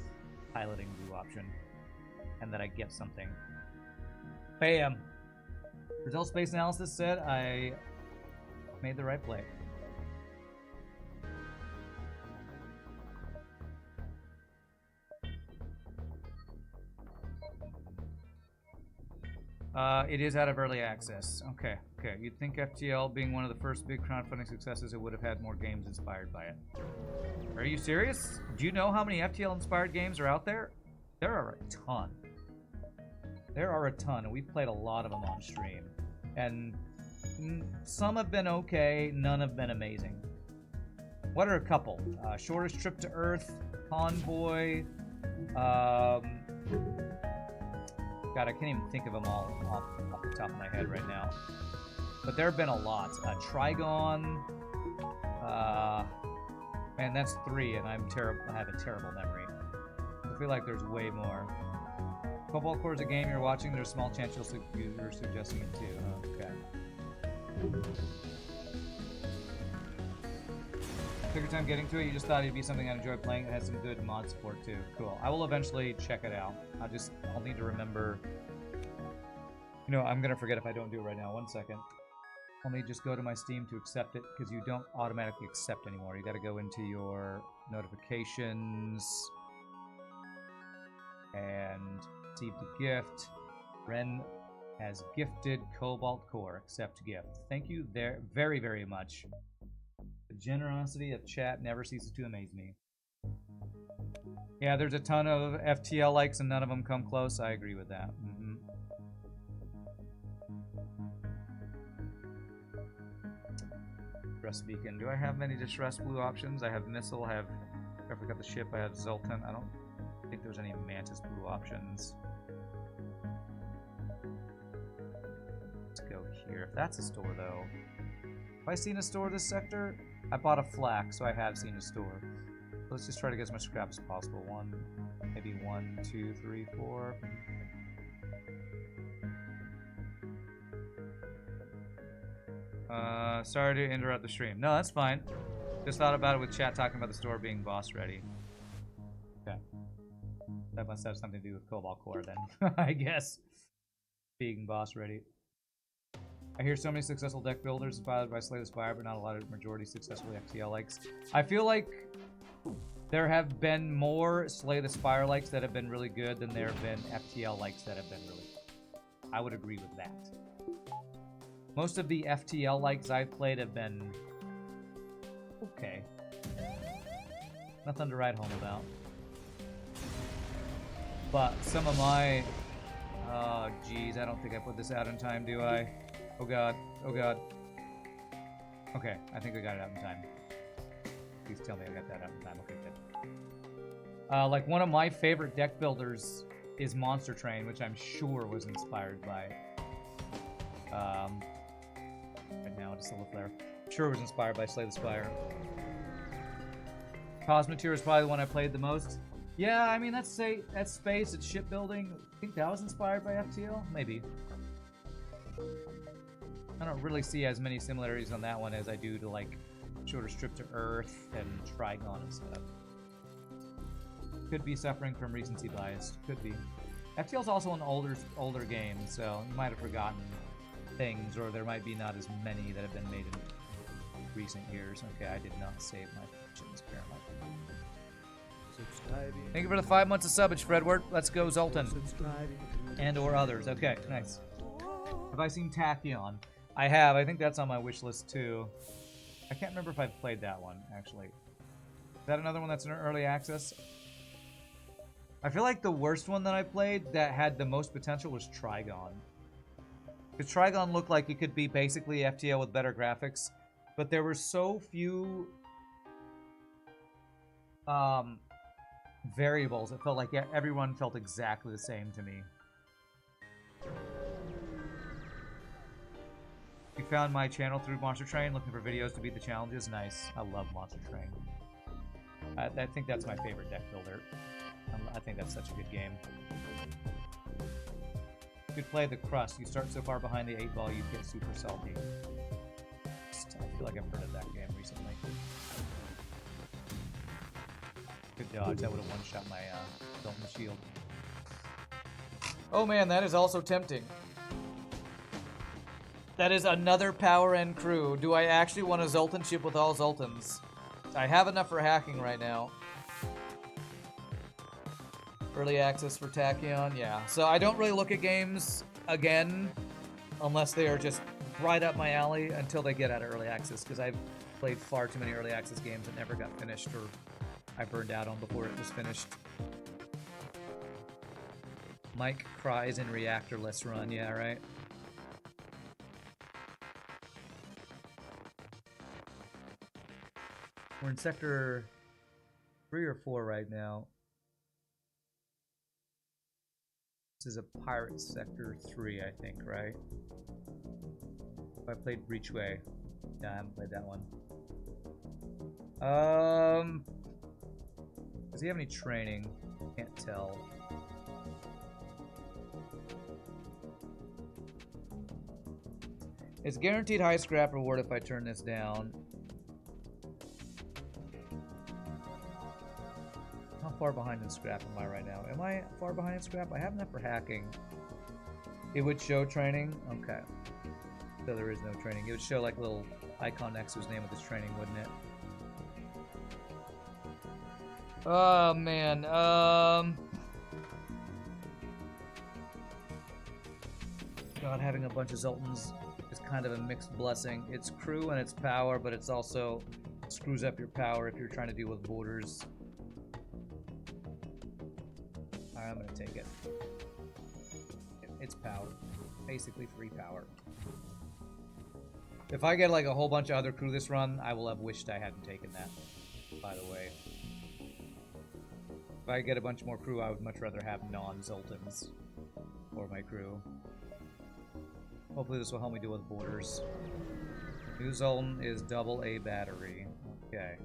piloting view option, and that I get something. Bam! Result Space Analysis said I made the right play. It is out of early access. Okay. You'd think FTL, being one of the first big crowdfunding successes, it would have had more games inspired by it. Are you serious? Do you know how many FTL-inspired games are out there? There are a ton. There are a ton, and we've played a lot of them on stream. And some have been okay, none have been amazing. What are a couple? Shortest Trip to Earth, Convoy, God, I can't even think of them all off the top of my head right now. But there have been a lot. Trigon. Man, that's 3, and I'm terrible. I have a terrible memory. I feel like there's way more. Cobalt Core is a game you're watching. There's a small chance you're suggesting it too. Okay. Took your time getting to it. You just thought it'd be something I'd enjoy playing. It has some good mod support too. Cool. I will eventually check it out. I'll need to remember You know, I'm gonna forget if I don't do it right now. 1 second. Let me just go to my Steam to accept it, because you don't automatically accept anymore. You gotta go into your notifications and receive the gift. Ren has gifted Cobalt Core. Accept gift. Thank you there very, very much. The generosity of chat never ceases to amaze me. Yeah, there's a ton of FTL likes and none of them come close. I agree with that. Rest Beacon. Do I have many distress blue options? I have Missile, I forgot the ship, I have Zoltan. I don't think there's any Mantis blue options. Let's go here. If that's a store, though. Have I seen a store this sector? I bought a flak, so I have seen a store. Let's just try to get as much scrap as possible. Maybe 1, 2, 3, 4. Sorry to interrupt the stream. No, that's fine. Just thought about it with chat talking about the store being boss ready. Okay. That must have something to do with Cobalt Core then, I guess. Being boss ready. I hear so many successful deck builders inspired by Slay the Spire, but not a lot of majority successful FTL likes. I feel like there have been more Slay the Spire likes that have been really good than there have been FTL likes that have been really good. I would agree with that. Most of the FTL likes I've played have been okay. Nothing to write home about. But some of my... Oh, geez, I don't think I put this out in time, do I? Oh, God. Oh, God. Okay, I think I got it out in time. Please tell me I got that out in time. Okay, good. Like, one of my favorite deck builders is Monster Train, which I'm sure was inspired by... right now, just a little flare. Sure was inspired by Slay the Spire. Cosmeteer is probably the one I played the most. Yeah, I mean, that's space, it's shipbuilding. I think that was inspired by FTL? Maybe. I don't really see as many similarities on that one as I do to, like, Shorter Strip to Earth and Trigon and stuff. Could be suffering from recency bias. Could be. FTL's also an older game, so you might have forgotten things, or there might be not as many that have been made in recent years. Okay, I did not save my functions, apparently. Thank you for the 5 months of subbage, Fredward. Let's go, Zoltan. And or others. Okay, nice. Have I seen Tachyon? I have. I think that's on my wish list, too. I can't remember if I've played that one, actually. Is that another one that's in early access? I feel like the worst one that I played that had the most potential was Trigon. Because Trigon looked like it could be basically FTL with better graphics, but there were so few variables. It felt like everyone felt exactly the same to me. You found my channel through Monster Train, looking for videos to beat the challenges. Nice. I love Monster Train. I think that's my favorite deck builder. I think that's such a good game. You could play the Crust. You start so far behind the 8 ball, you get super salty. I feel like I've heard of that game recently. Good dodge. That would have one-shot my Zoltan shield. Oh man, that is also tempting. That is another power end crew. Do I actually want a Zoltan ship with all Zoltans? I have enough for hacking right now. Early access for Tachyon, yeah. So I don't really look at games again unless they are just right up my alley until they get out of early access, because I've played far too many early access games that never got finished, or I burned out on before it was finished. Mike cries in reactorless run, yeah, right? We're in sector 3 or 4 right now. This is a pirate sector 3, I think, right? I played Breachway. Yeah, I haven't played that one. Does he have any training? Can't tell. It's guaranteed high scrap reward if I turn this down. How far behind in scrap am I right now? Am I far behind in scrap? I have enough for hacking. It would show training? Okay. So there is no training. It would show like a little icon next to his name with his training, wouldn't it? Oh, man. God, having a bunch of Zoltans is kind of a mixed blessing. It's crew and it's power, but it's also screws up your power if you're trying to deal with borders. Alright, I'm gonna take it. It's power. Basically free power. If I get like a whole bunch of other crew this run, I will have wished I hadn't taken that, by the way. If I get a bunch more crew, I would much rather have non-Zoltans for my crew. Hopefully this will help me deal with borders. New Zoltan is double A battery. Okay.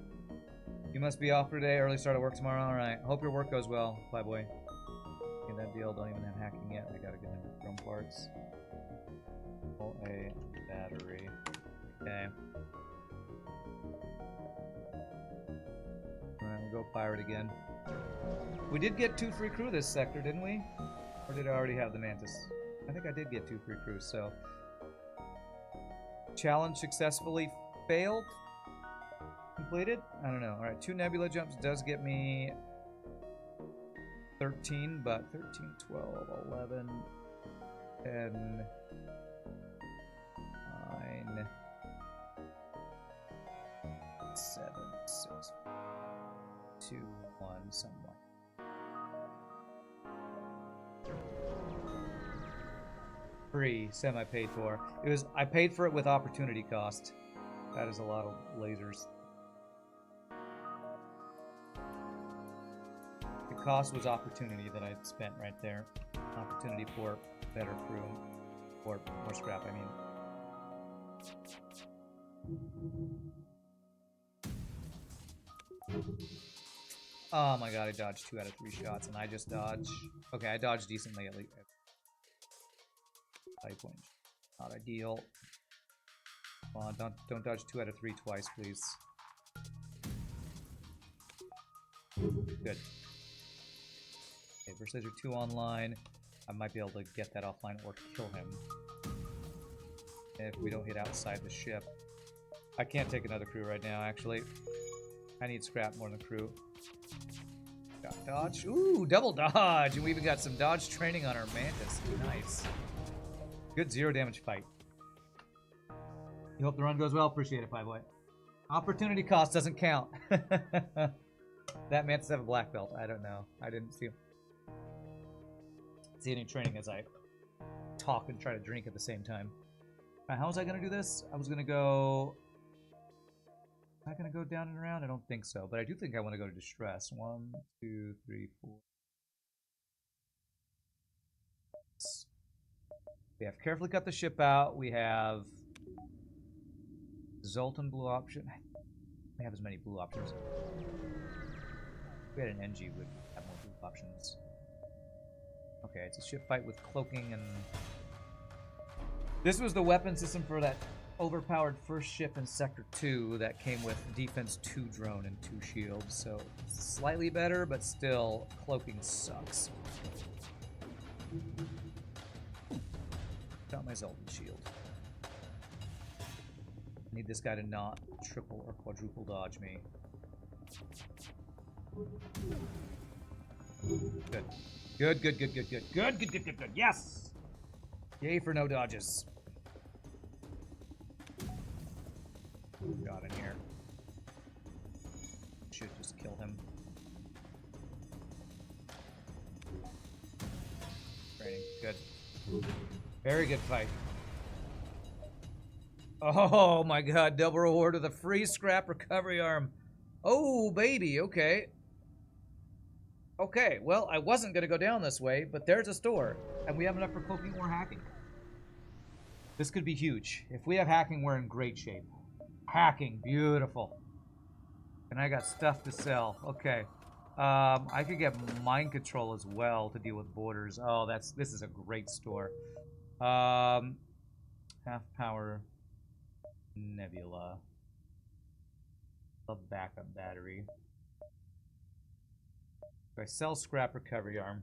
You must be off today, early start of work tomorrow. Alright. Hope your work goes well, bye boy. Okay, that deal, don't even have hacking yet. I gotta get into drum parts. Double A battery. Okay. Alright, we'll go pirate again. We did get 2 free crew this sector, didn't we? Or did I already have the Mantis? I think I did get 2 free crews, so... Challenge successfully failed? Completed? I don't know. Alright, 2 Nebula jumps does get me 13, but 13, 12, 11, 10, 9, 7, 6, 2, 1, something. Free, semi-paid for. It was I paid for it with opportunity cost. That is a lot of lasers. The cost was opportunity that I spent right there. Opportunity for better crew. Or more scrap, I mean. Oh my god, I dodged 2 out of 3 shots and I just dodged. Okay, I dodged decently at least. Point. Not ideal. Come on, don't dodge 2 out of 3 twice, please. Good. Okay, Versager 2 online. I might be able to get that offline or kill him. If we don't hit outside the ship. I can't take another crew right now, actually. I need scrap more than crew. Got dodge. Ooh, double dodge! And we even got some dodge training on our Mantis. Nice. Good 0 damage fight. You hope the run goes well. Appreciate it, boy. Opportunity cost doesn't count. That Mantis have a black belt. I don't know. I didn't see any training as I talk and try to drink at the same time. How was I going to do this? I was going to go... Am I going to go down and around? I don't think so. But I do think I want to go to distress. 1, 2, 3, 4. We have carefully cut the ship out. We have Zoltan blue option. We have as many blue options. If we had an NG, would have more blue options. Okay, it's a ship fight with cloaking and... This was the weapon system for that overpowered first ship in Sector 2 that came with Defense 2 drone and 2 shields, so slightly better, but still, cloaking sucks. Got my Zoltan shield. I need this guy to not triple or quadruple dodge me. Good. Good, good, good, good, good. Good, good, good, good, good. Yes! Yay for no dodges. Got in here. Should just kill him. Training. Good. Very good fight. Oh my god, double reward with a free scrap recovery arm. Oh, baby, okay. Okay, well, I wasn't going to go down this way, but there's a store, and we have enough for cloaking or hacking. This could be huge. If we have hacking, we're in great shape. Hacking, beautiful. And I got stuff to sell. Okay. I could get mind control as well to deal with borders. Oh, this is a great store. Half power nebula. Love backup battery. If I sell scrap recovery arm.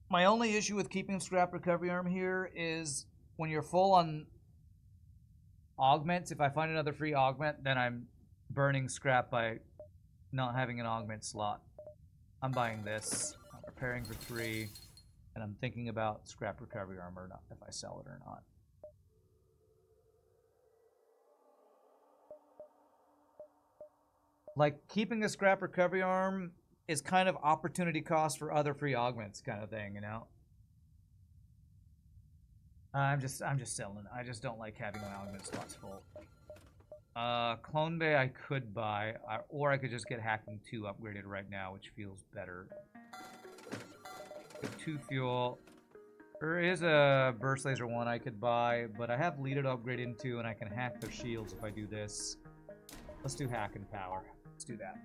My only issue with keeping scrap recovery arm here is when you're full on augments, if I find another free augment, then I'm burning scrap by not having an augment slot. I'm buying this. I'm preparing for 3, and I'm thinking about scrap recovery armor or not, if I sell it or not. Like, keeping a scrap recovery arm is kind of opportunity cost for other free augments kind of thing, you know? I'm just selling. I just don't like having my augment slots full. Clone Bay I could buy, or I could just get Hacking 2 upgraded right now, which feels better. Get 2 fuel. There is a Burst Laser 1 I could buy, but I have Lead It upgrade into, and I can hack their shields if I do this. Let's do Hack and Power. Let's do that.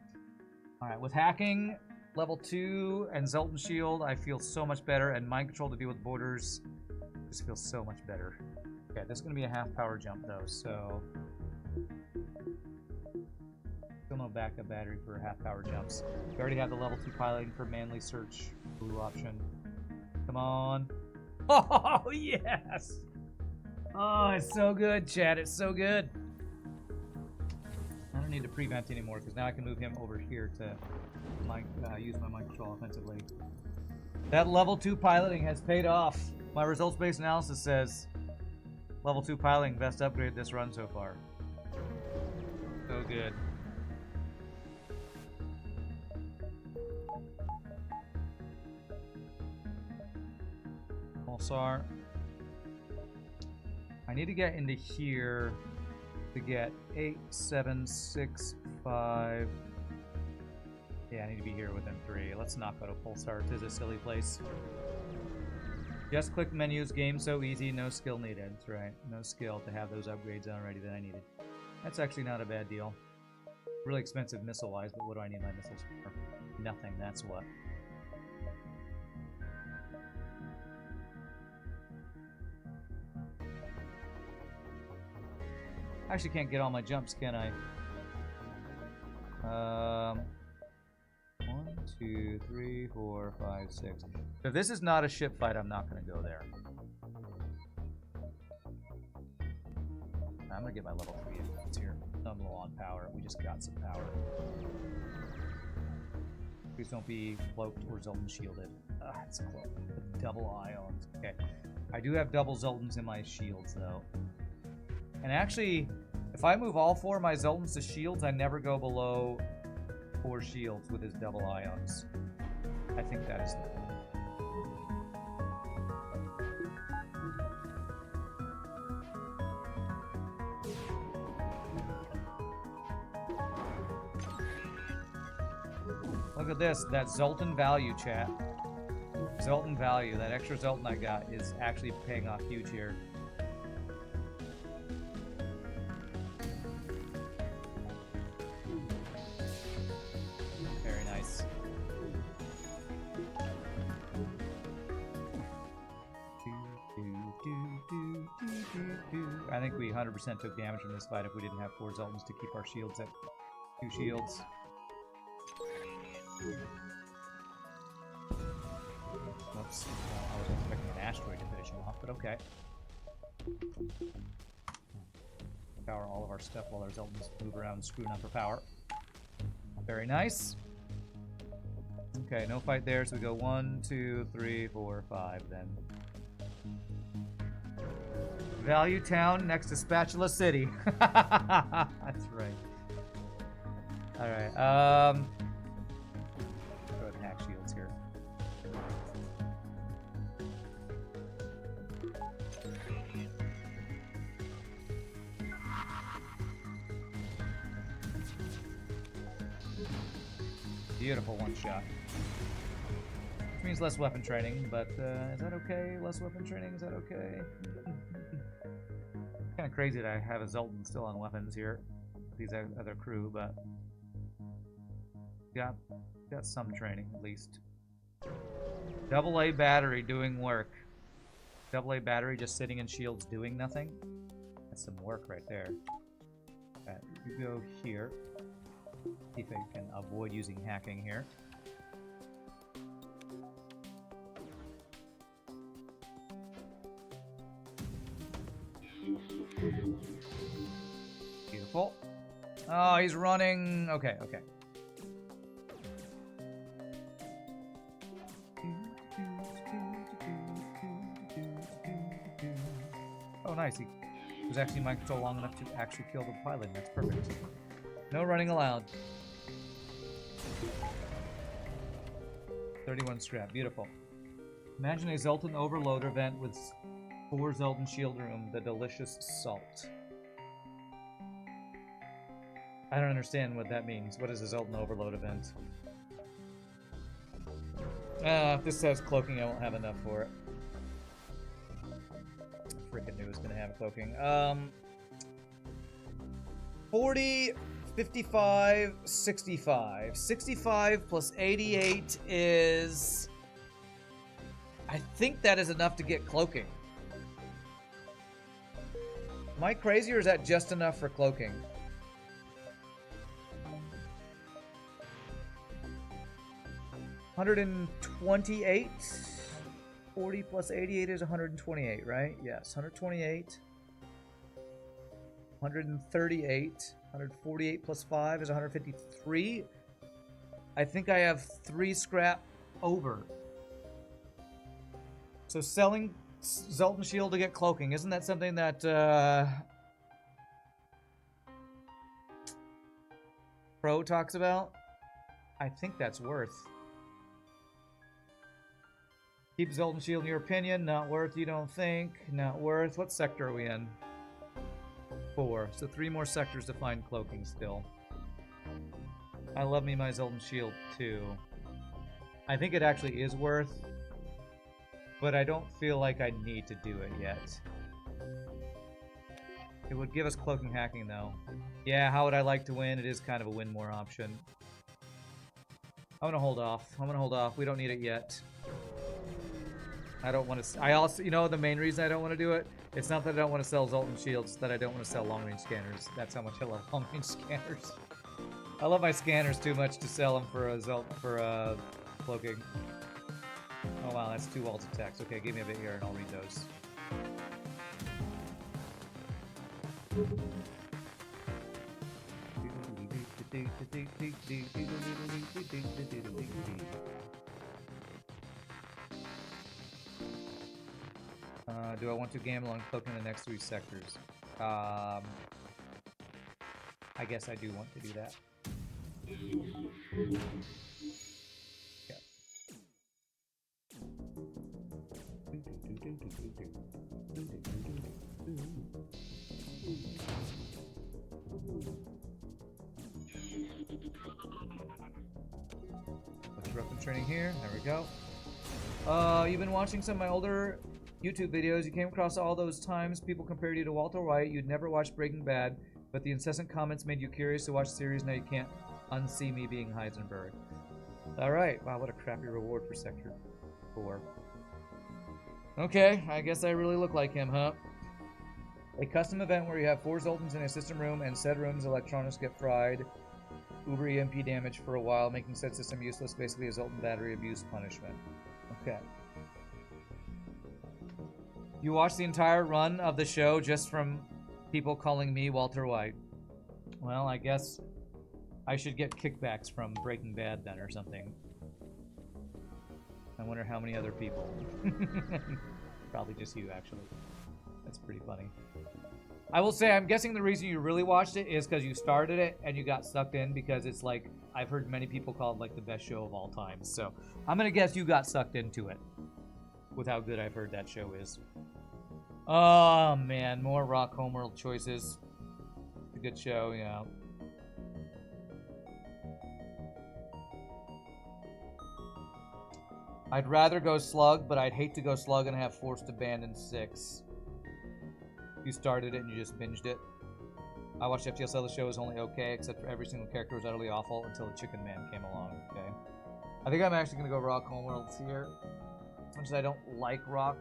Alright, with Hacking, level 2, and Zoltan Shield, I feel so much better, and Mind Control to deal with borders just feels so much better. Okay, this is going to be a half power jump, though, so... Still no backup battery for half power jumps. We already have the level 2 piloting for manly search blue option. Come on. Oh, yes! Oh, it's so good, Chad. It's so good. I don't need to prevent anymore because now I can move him over here to use my mind control offensively. That level 2 piloting has paid off. My results-based analysis says level 2 piloting, best upgrade this run so far. So good. Pulsar. I need to get into here to get 8, 7, 6, 5. Yeah, I need to be here within 3. Let's not go to Pulsar. It is a silly place. Just click menus, game so easy, no skill needed. That's right, no skill to have those upgrades already that I needed. That's actually not a bad deal. Really expensive missile-wise, but what do I need my missiles for? Nothing, that's what. I actually can't get all my jumps, can I? 1, 2, 3, 4, 5, 6. If this is not a ship fight, I'm not going to go there. I'm going to get my level 3 influence here. I'm low on power. We just got some power. Please don't be cloaked or Zoltan shielded. It's cloaked. Double ions. Okay. I do have double Zoltans in my shields, though. And actually, if I move all 4 of my Zoltans to shields, I never go below 4 shields with his double ions. I think that is the point. Look at this, that Zoltan value, chat. Zoltan value, that extra Zoltan I got is actually paying off huge here. Very nice. I think we 100% took damage from this fight if we didn't have 4 Zoltans to keep our shields at 2 shields. Whoops. Well, I was expecting an asteroid to finish him off, but okay. Power all of our stuff while our Zoltans move around screwing up for power. Very nice. Okay, no fight there, so we go 1, 2, 3, 4, 5 then. Value Town next to Spatula City. That's right. Alright, go ahead and hack shields here. Beautiful one shot. Which means less weapon training, but is that okay? Less weapon training, is that okay? Kind of crazy that I have a Zoltan still on weapons here. These other crew, but got some training at least. AA battery doing work. AA battery just sitting in shields doing nothing. That's some work right there. Okay, you go here. See if I can avoid using hacking here. Beautiful. Oh, he's running. Okay, okay. Oh, nice. He was actually in my control long enough to actually kill the pilot. That's perfect. No running allowed. 31 scrap. Beautiful. Imagine a Zoltan overload event with 4 Zoltan shield room, the delicious salt. I don't understand what that means. What is a Zoltan overload event? If this says cloaking, I won't have enough for it. I freaking knew it was going to have cloaking. 40, 55, 65. 65 plus 88 is... I think that is enough to get cloaking. Am I crazy or is that just enough for cloaking? $128. 40 plus 88 is 128, right? Yes, 128. 138. 148 plus 5 is 153. I think I have 3 scrap over. So selling Zoltan Shield to get cloaking, isn't that something that Pro talks about? I think that's worth. Keep Zoltan Shield in your opinion. Not worth, you don't think? Not worth. What sector are we in? 4. So 3 more sectors to find cloaking still. I love me my Zoltan Shield too. I think it actually is worth, but I don't feel like I need to do it yet. It would give us cloaking hacking though. Yeah, how would I like to win? It is kind of a win more option. I'm gonna hold off. I'm gonna hold off. We don't need it yet. I don't want to... I also... You know the main reason I don't want to do it? It's not that I don't want to sell Zoltan Shields, it's that I don't want to sell long-range scanners. That's how much I love long-range scanners. I love my scanners too much to sell them for a cloaking. Oh wow, that's 2 walls of text. Okay, give me a bit here and I'll read those. Do I want to gamble on cloaking the next 3 sectors? I guess I do want to do that. Yeah. Let's rough and training here. There we go. You've been watching some of my older YouTube videos. You came across all those times people compared you to Walter White. You'd never watched Breaking Bad, but the incessant comments made you curious to watch the series. Now you can't unsee me being Heisenberg. Alright. Wow, what a crappy reward for Sector 4. Okay, I guess I really look like him, huh? A custom event where you have 4 Zoltans in a system room and said room's electronics get fried. Uber EMP damage for a while, making said system useless. Basically a Zoltan battery abuse punishment. Okay. You watched the entire run of the show just from people calling me Walter White. Well, I guess I should get kickbacks from Breaking Bad then or something. I wonder how many other people. Probably just you, actually. That's pretty funny. I will say, I'm guessing the reason you really watched it is because you started it and you got sucked in, because it's like, I've heard many people call it like the best show of all time. So I'm going to guess you got sucked into it with how good I've heard that show is. Oh, man. More Rock Homeworld choices. It's a good show, yeah. I'd rather go Slug, but I'd hate to go Slug and have Forced Abandon 6. You started it and you just binged it. I watched FTL. The show was only okay, except for every single character was utterly awful until the Chicken Man came along, okay? I think I'm actually going to go Rock Homeworlds here. As much as I don't like Rock,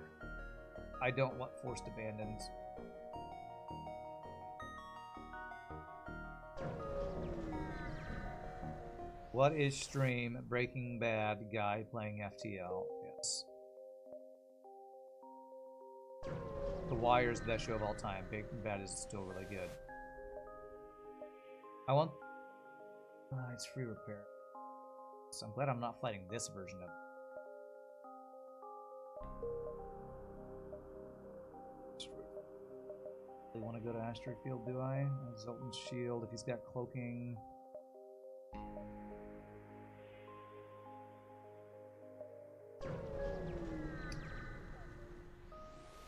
I don't want Forced Abandons. What is stream? Breaking Bad guy playing FTL. Yes. The Wire is the best show of all time. Breaking Bad is still really good. I want... it's free repair. So I'm glad I'm not fighting this version of it. I want to go to Asteroid Field, do I? Zoltan's shield, if he's got cloaking.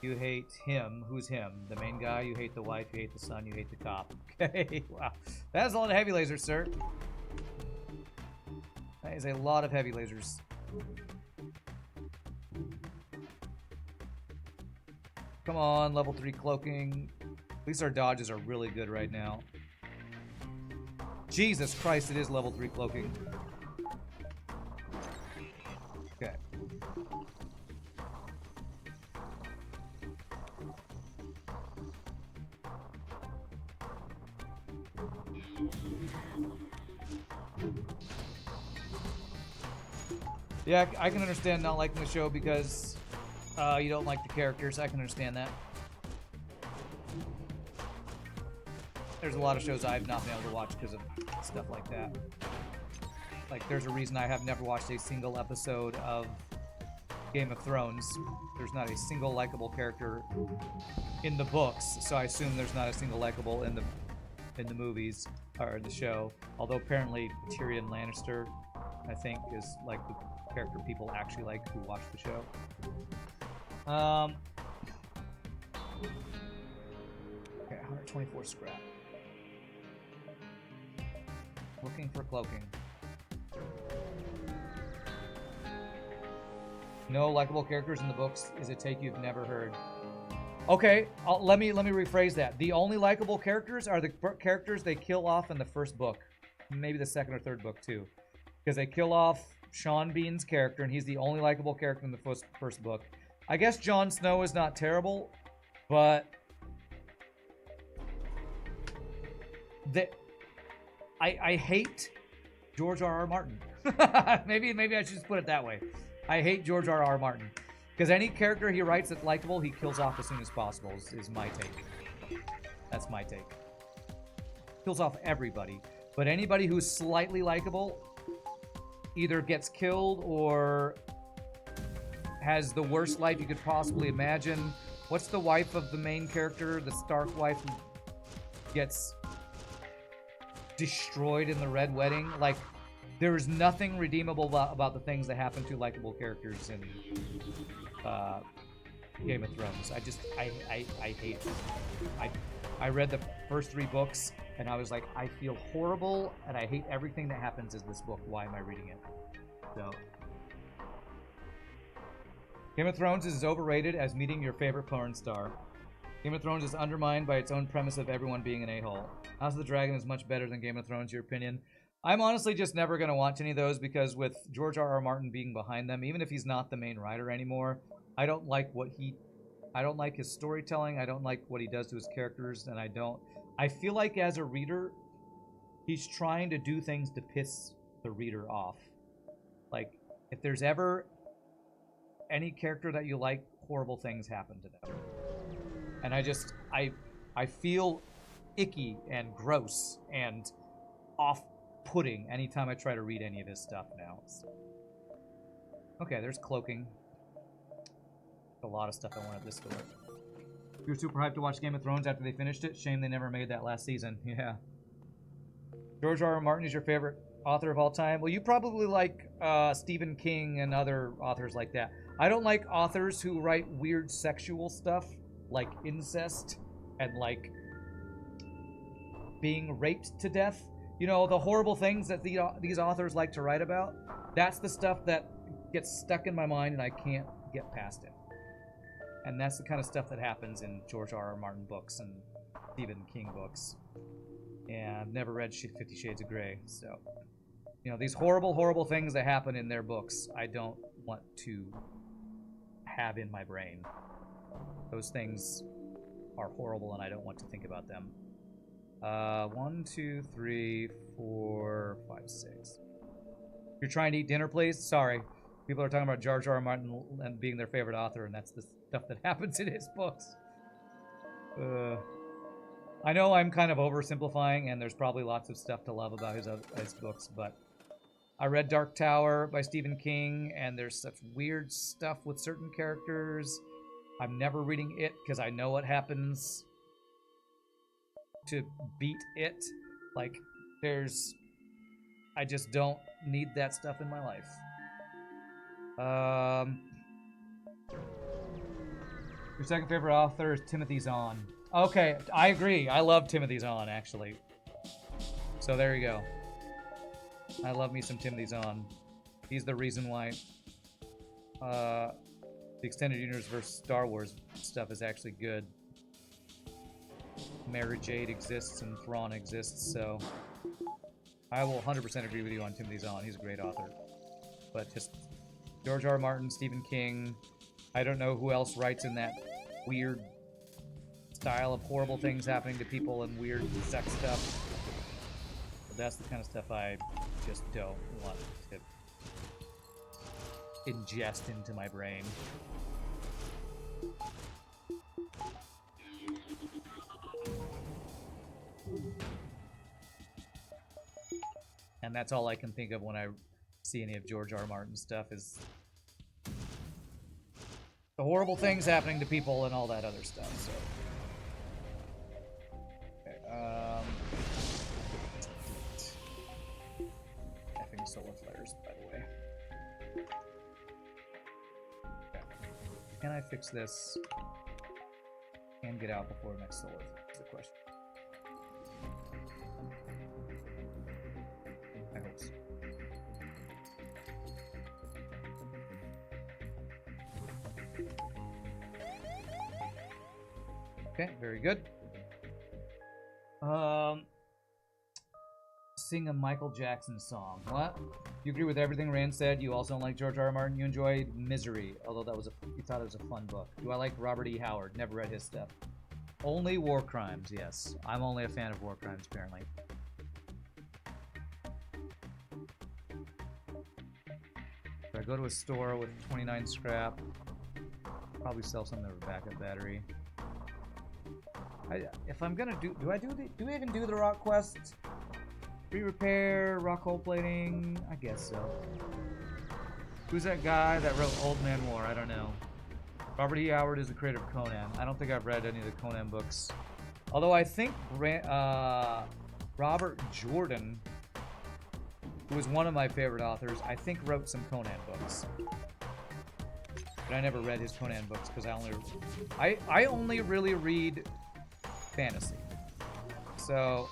You hate him. Who's him? The main guy? You hate the wife, you hate the son, you hate the cop. Okay, wow. That's a lot of heavy lasers, sir. That is a lot of heavy lasers. Come on, level 3 cloaking. At least our dodges are really good right now. Jesus Christ, it is level 3 cloaking. Okay. Yeah, I can understand not liking the show because you don't like the characters. I can understand that. There's a lot of shows I've not been able to watch because of stuff like that. Like, there's a reason I have never watched a single episode of Game of Thrones. There's not a single likable character in the books, so I assume there's not a single likable in the movies or the show. Although apparently Tyrion Lannister, I think, is like the character people actually like who watch the show. Okay, 124 scrap. Looking for cloaking. No likable characters in the books is a take you've never heard. Okay, let me rephrase that. The only likable characters are the characters they kill off in the first book, maybe the second or third book too, because they kill off Sean Bean's character, and he's the only likable character in the first book. I guess Jon Snow is not terrible, but I hate George R.R. Martin. maybe I should just put it that way. I hate George R.R. Martin. Because any character he writes that's likable, he kills off as soon as possible, is my take. That's my take. Kills off everybody. But anybody who's slightly likable either gets killed or has the worst life you could possibly imagine. What's the wife of the main character? The Stark wife who gets destroyed in the Red Wedding? Like, there's nothing redeemable about the things that happen to likable characters in Game of Thrones. I hate it. I read the first 3 books and I was like, I feel horrible and I hate everything that happens in this book. Why am I reading it? So, Game of Thrones is as overrated as meeting your favorite porn star. Game of Thrones is undermined by its own premise of everyone being an a-hole. House of the Dragon is much better than Game of Thrones, your opinion? I'm honestly just never going to watch any of those because with George R.R. Martin being behind them, even if he's not the main writer anymore, I don't like his storytelling, I don't like what he does to his characters, and I feel like as a reader, he's trying to do things to piss the reader off. Like, if there's ever any character that you like, horrible things happen to them. And I feel icky and gross and off-putting anytime I try to read any of his stuff now. So. Okay, there's cloaking. A lot of stuff I want at this store. You were super hyped to watch Game of Thrones after they finished it. Shame they never made that last season. Yeah. George R.R. Martin is your favorite author of all time? Well, you probably like Stephen King and other authors like that. I don't like authors who write weird sexual stuff, like incest and like being raped to death. You know, the horrible things that these authors like to write about. That's the stuff that gets stuck in my mind and I can't get past it. And that's the kind of stuff that happens in George R.R. Martin books and Stephen King books. And I've never read 50 Shades of Grey, so... You know, these horrible, horrible things that happen in their books, I don't want to have in my brain. Those things are horrible and I don't want to think about them. 1, 2, 3, 4, 5, 6. You're trying to eat dinner, please? Sorry. People are talking about George R.R. Martin and being their favorite author, and that's the stuff that happens in his books. I know I'm kind of oversimplifying, and there's probably lots of stuff to love about his books, but I read Dark Tower by Stephen King, and there's such weird stuff with certain characters. I'm never reading it because I know what happens to beat it. Like, I just don't need that stuff in my life. Your second favorite author is Timothy Zahn. Okay, I agree. I love Timothy Zahn, actually. So there you go. I love me some Timothy Zahn. He's the reason why the Extended Universe versus Star Wars stuff is actually good. Mara Jade exists and Thrawn exists, so I will 100% agree with you on Timothy Zahn. He's a great author. But just George R. Martin, Stephen King, I don't know who else writes in that weird style of horrible things happening to people and weird sex stuff. But that's the kind of stuff I just don't want to ingest into my brain. And that's all I can think of when I see any of George R. Martin's stuff is the horrible things happening to people and all that other stuff. So, okay, effing solar flares, by the way. Okay. Can I fix this and get out before next solar flare? Is the question. I hope so. Okay, very good. Sing a Michael Jackson song. What? You agree with everything Rand said? You also don't like George R. R. Martin? You enjoyed Misery, although you thought it was a fun book. Do I like Robert E. Howard? Never read his stuff. Only War Crimes, yes. I'm only a fan of War Crimes, apparently. If I go to a store with 29 scrap, probably sell something with a backup battery. If I'm gonna do we even do the rock quests? Re-repair, rock hole plating? I guess so. Who's that guy that wrote Old Man War? I don't know. Robert E. Howard is the creator of Conan. I don't think I've read any of the Conan books. Although I think Robert Jordan, who is one of my favorite authors, I think wrote some Conan books. But I never read his Conan books because I only really read fantasy. So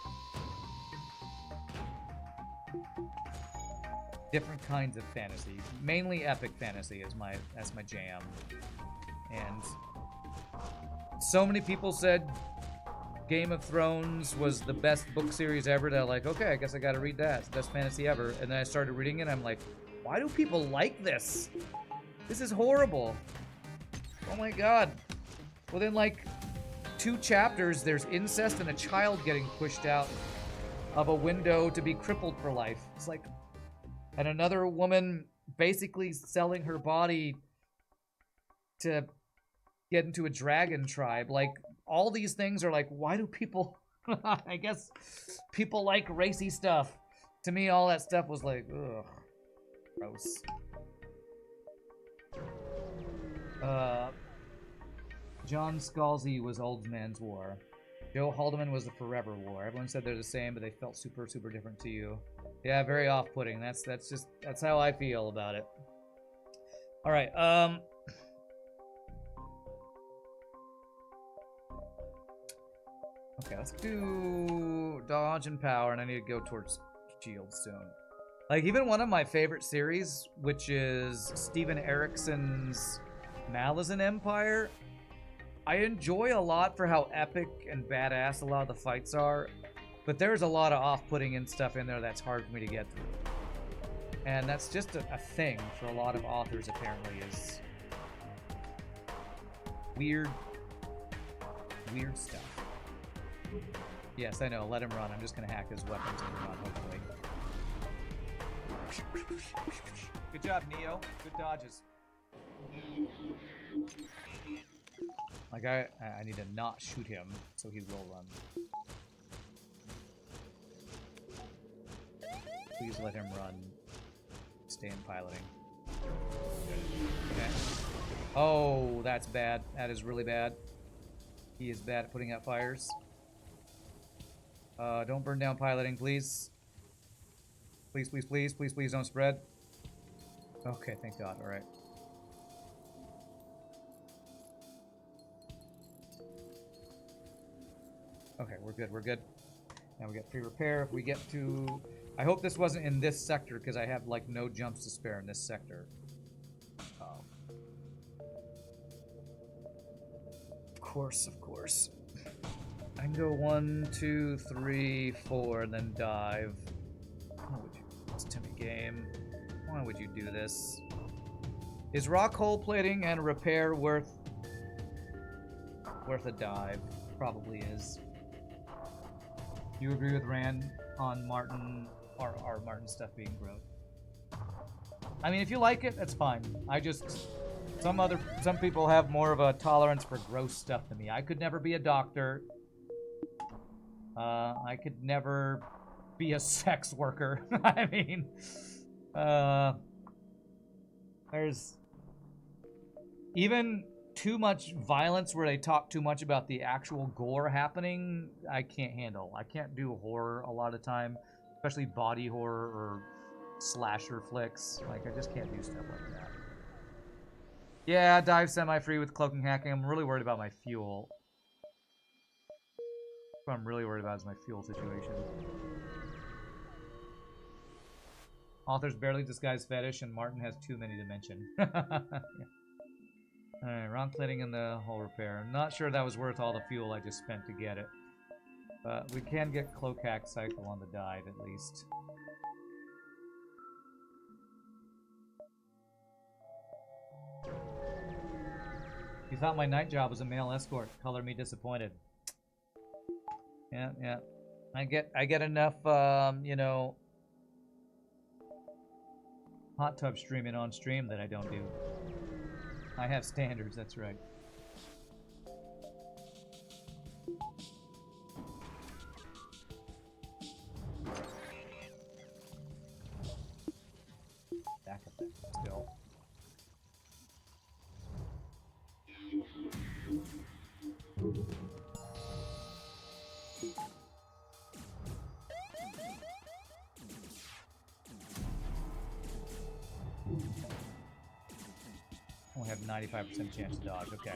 different kinds of fantasy. Mainly epic fantasy is my jam. And so many people said Game of Thrones was the best book series ever that I'm like, okay, I guess I gotta read that. It's the best fantasy ever. And then I started reading it and I'm like, why do people like this? This is horrible. Oh my god. Within like 2 chapters, there's incest and a child getting pushed out of a window to be crippled for life. It's like, and another woman basically selling her body to get into a dragon tribe. Like, all these things are like, why do people, I guess people like racy stuff. To me, all that stuff was like, ugh, gross. John Scalzi was Old Man's War. Joe Haldeman was the Forever War. Everyone said they're the same, but they felt super, super different to you. Yeah, very off-putting. That's how I feel about it. All right. Okay, let's do dodge and power, and I need to go towards shield soon. Like, even one of my favorite series, which is Steven Erikson's Malazan Empire, I enjoy a lot for how epic and badass a lot of the fights are, but there's a lot of off-putting and stuff in there that's hard for me to get through. And that's just a thing for a lot of authors, apparently, is weird stuff. Yes, I know, let him run. I'm just gonna hack his weapons and run, hopefully. Good job, Neo. Good dodges. Like, I need to not shoot him, so he will run. Please let him run. Stay in piloting. Okay. Oh, that's bad. That is really bad. He is bad at putting out fires. Don't burn down piloting, please. Please, please, please, please, please don't spread. Okay, thank God. All right. Okay, we're good, we're good. Now we got free repair. If we get to... I hope this wasn't in this sector, because I have, like, no jumps to spare in this sector. Of course, of course. I can go 1, 2, 3, 4, and then dive. Why would you... It's Timmy game. Why would you do this? Is rock hole plating and repair worth a dive? Probably is. You agree with Rand on Martin, or Martin stuff being growth? I mean, if you like it, that's fine. I just... Some people have more of a tolerance for gross stuff than me. I could never be a doctor. I could never be a sex worker. I mean, there's even too much violence where they talk too much about the actual gore happening. I can't handle. I can't do horror a lot of time, especially body horror or slasher flicks. Like, I just can't do stuff like that. Yeah, dive semi-free with cloaking hacking. I'm really worried about my fuel. What I'm really worried about is my fuel situation. Author's barely disguised fetish, and Martin has too many to mention. Yeah. Alright, rock plating and the hull repair. I'm not sure that was worth all the fuel I just spent to get it. But we can get cloak hack cycle on the dive, at least. You thought my night job was a male escort. Color me disappointed. Yeah, yeah. I get enough, you know, hot tub streaming on stream that I don't do. I have standards, that's right. Back up that still. Only have 95% chance to dodge. Okay.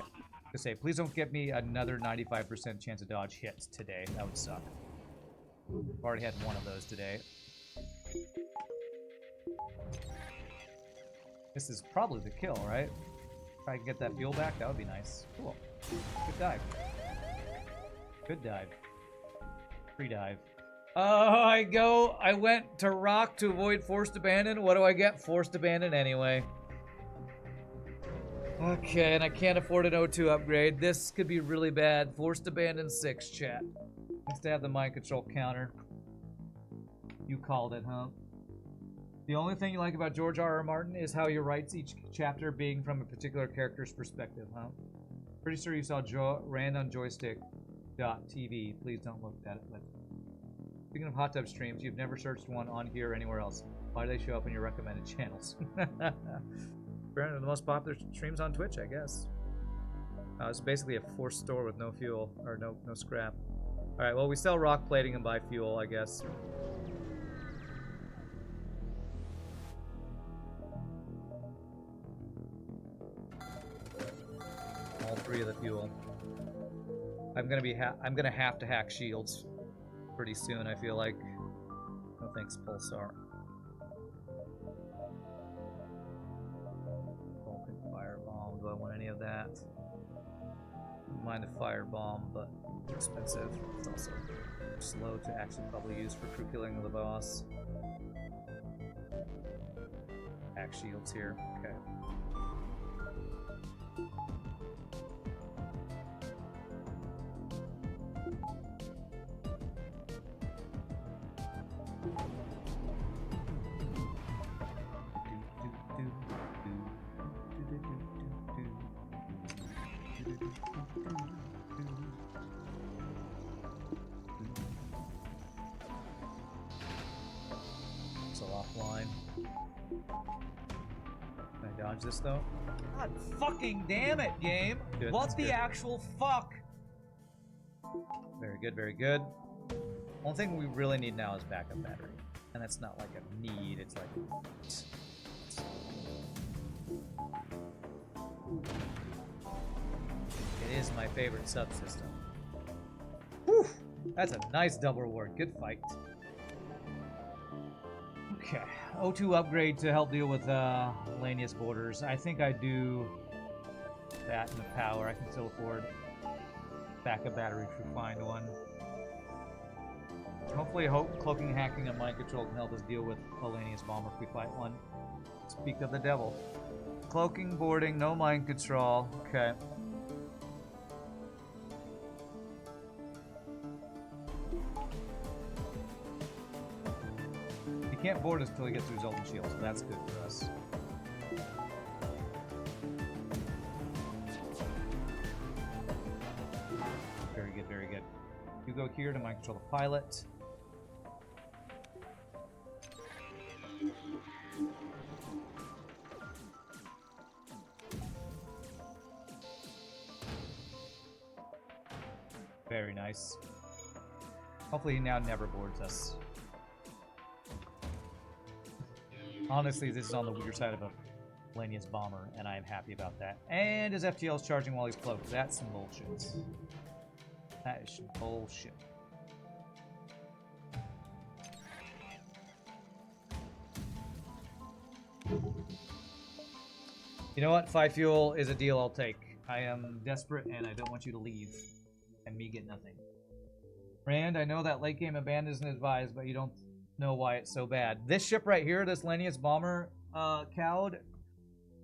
To say, please don't get me another 95% chance to dodge hits today. That would suck. I've already had one of those today. This is probably the kill, right? If I can get that fuel back, that would be nice. Cool. Good dive. Good dive. Free dive. I went to rock to avoid forced abandon. What do I get? Forced abandon anyway. Okay, and I can't afford an O2 upgrade. This could be really bad. Forced abandon 6, chat. Needs to have the mind control counter. You called it, huh? The only thing you like about George R.R. Martin is how he writes each chapter being from a particular character's perspective, huh? Pretty sure you saw Rand on joystick.tv. Please don't look at it. But speaking of hot tub streams, you've never searched one on here or anywhere else. Why do they show up in your recommended channels? Apparently the most popular streams on Twitch, I guess. It's basically a forced store with no fuel, or no scrap. Alright, well, we sell rock plating and buy fuel, I guess. All 3 of the fuel. I'm gonna have to hack shields pretty soon, I feel like. No thanks, Pulsar. Firebomb, do I want any of that? Don't mind a firebomb, but it's expensive. It's also slow to actually probably use for crew killing the boss. Hack shields here, okay. dodge this though. God fucking damn it, game! Good, What the good. actual fuck? Very good, very good. Only thing we really need now is backup battery. And that's not like a need, it's like a want. It is my favorite subsystem. Whew! That's a nice double reward. Good fight. Okay. O2 upgrade to help deal with Lanius borders. I think I do that in the power. I can still afford backup battery if we find one. Hopefully, cloaking, hacking, and mind control can help us deal with a Lanius bomber if we fight one. Speak of the devil. Cloaking, boarding, no mind control. Okay. He can't board us until he gets through Zoltan Shield, so that's good for us. Very good, very good. You go here to mind control the pilot. Very nice. Hopefully he now never boards us. Honestly, this is on the weaker side of a Lanius bomber, and I am happy about that. And his FTL is charging while he's cloaked. That's some bullshit. That is some bullshit. You know what? 5 fuel is a deal I'll take. I am desperate, and I don't want you to leave. And me get nothing. Rand, I know that late game abandon isn't advised, but you don't know why it's so bad. This ship right here, this Lanius bomber, cowed,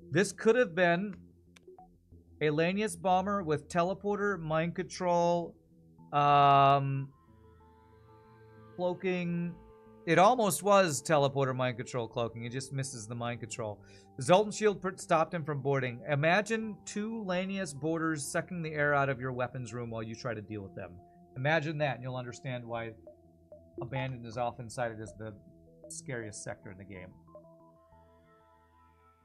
this could have been a Lanius bomber with teleporter, mind control, cloaking. It almost was teleporter, mind control, cloaking. It just misses the mind control. The Zoltan Shield stopped him from boarding. Imagine 2 Lanius boarders sucking the air out of your weapons room while you try to deal with them. Imagine that, and you'll understand why Abandoned is often cited as the scariest sector in the game.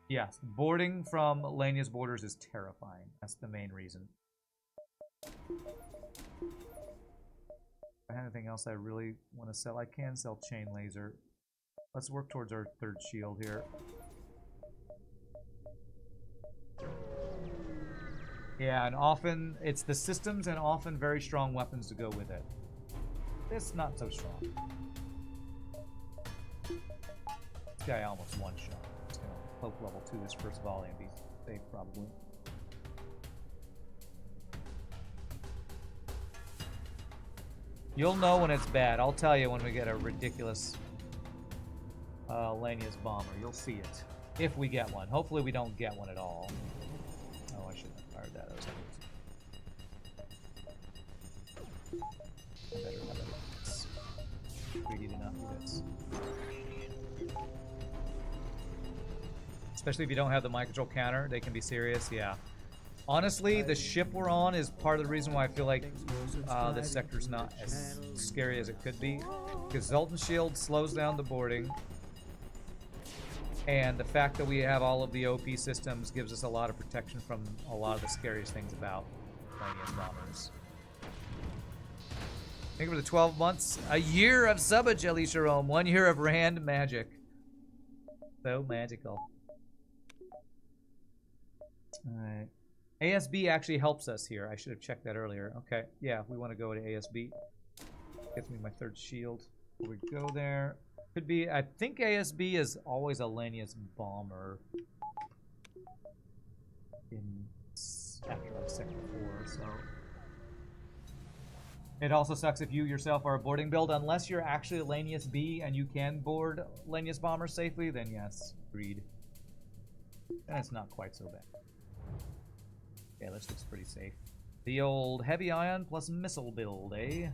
Yes, boarding from Lanius borders is terrifying. That's the main reason. If I have anything else I really want to sell, I can sell chain laser. Let's work towards our 3rd shield here. Yeah, and often it's the systems and often very strong weapons to go with it. This not so strong. This guy almost one shot. He's gonna cloak level 2 his first volley and be safe probably. You'll know when it's bad. I'll tell you when we get a ridiculous Lanius bomber. You'll see it. If we get one. Hopefully we don't get one at all. Oh, I shouldn't have fired that. I better have it. Greedy to not do this. Especially if you don't have the mind control counter, they can be serious. Yeah. Honestly, the ship we're on is part of the reason why I feel like this sector's not as scary as it could be. Because Zoltan Shield slows down the boarding. And the fact that we have all of the OP systems gives us a lot of protection from a lot of the scariest things about Lanius bombers. Thank you for the 12 months. A year of subbage, Alicia Rome. 1 year of Rand magic. So magical. Alright. ASB actually helps us here. I should have checked that earlier. Okay, yeah, we want to go to ASB. Gets me my 3rd shield. We go there. Could be, I think ASB is always a Lanius bomber. After like sector 4, so. It also sucks if you yourself are a boarding build. Unless you're actually a Lanius B and you can board Lanius bombers safely, then yes, agreed. And it's not quite so bad. Yeah, this looks pretty safe. The old heavy ion plus missile build, eh?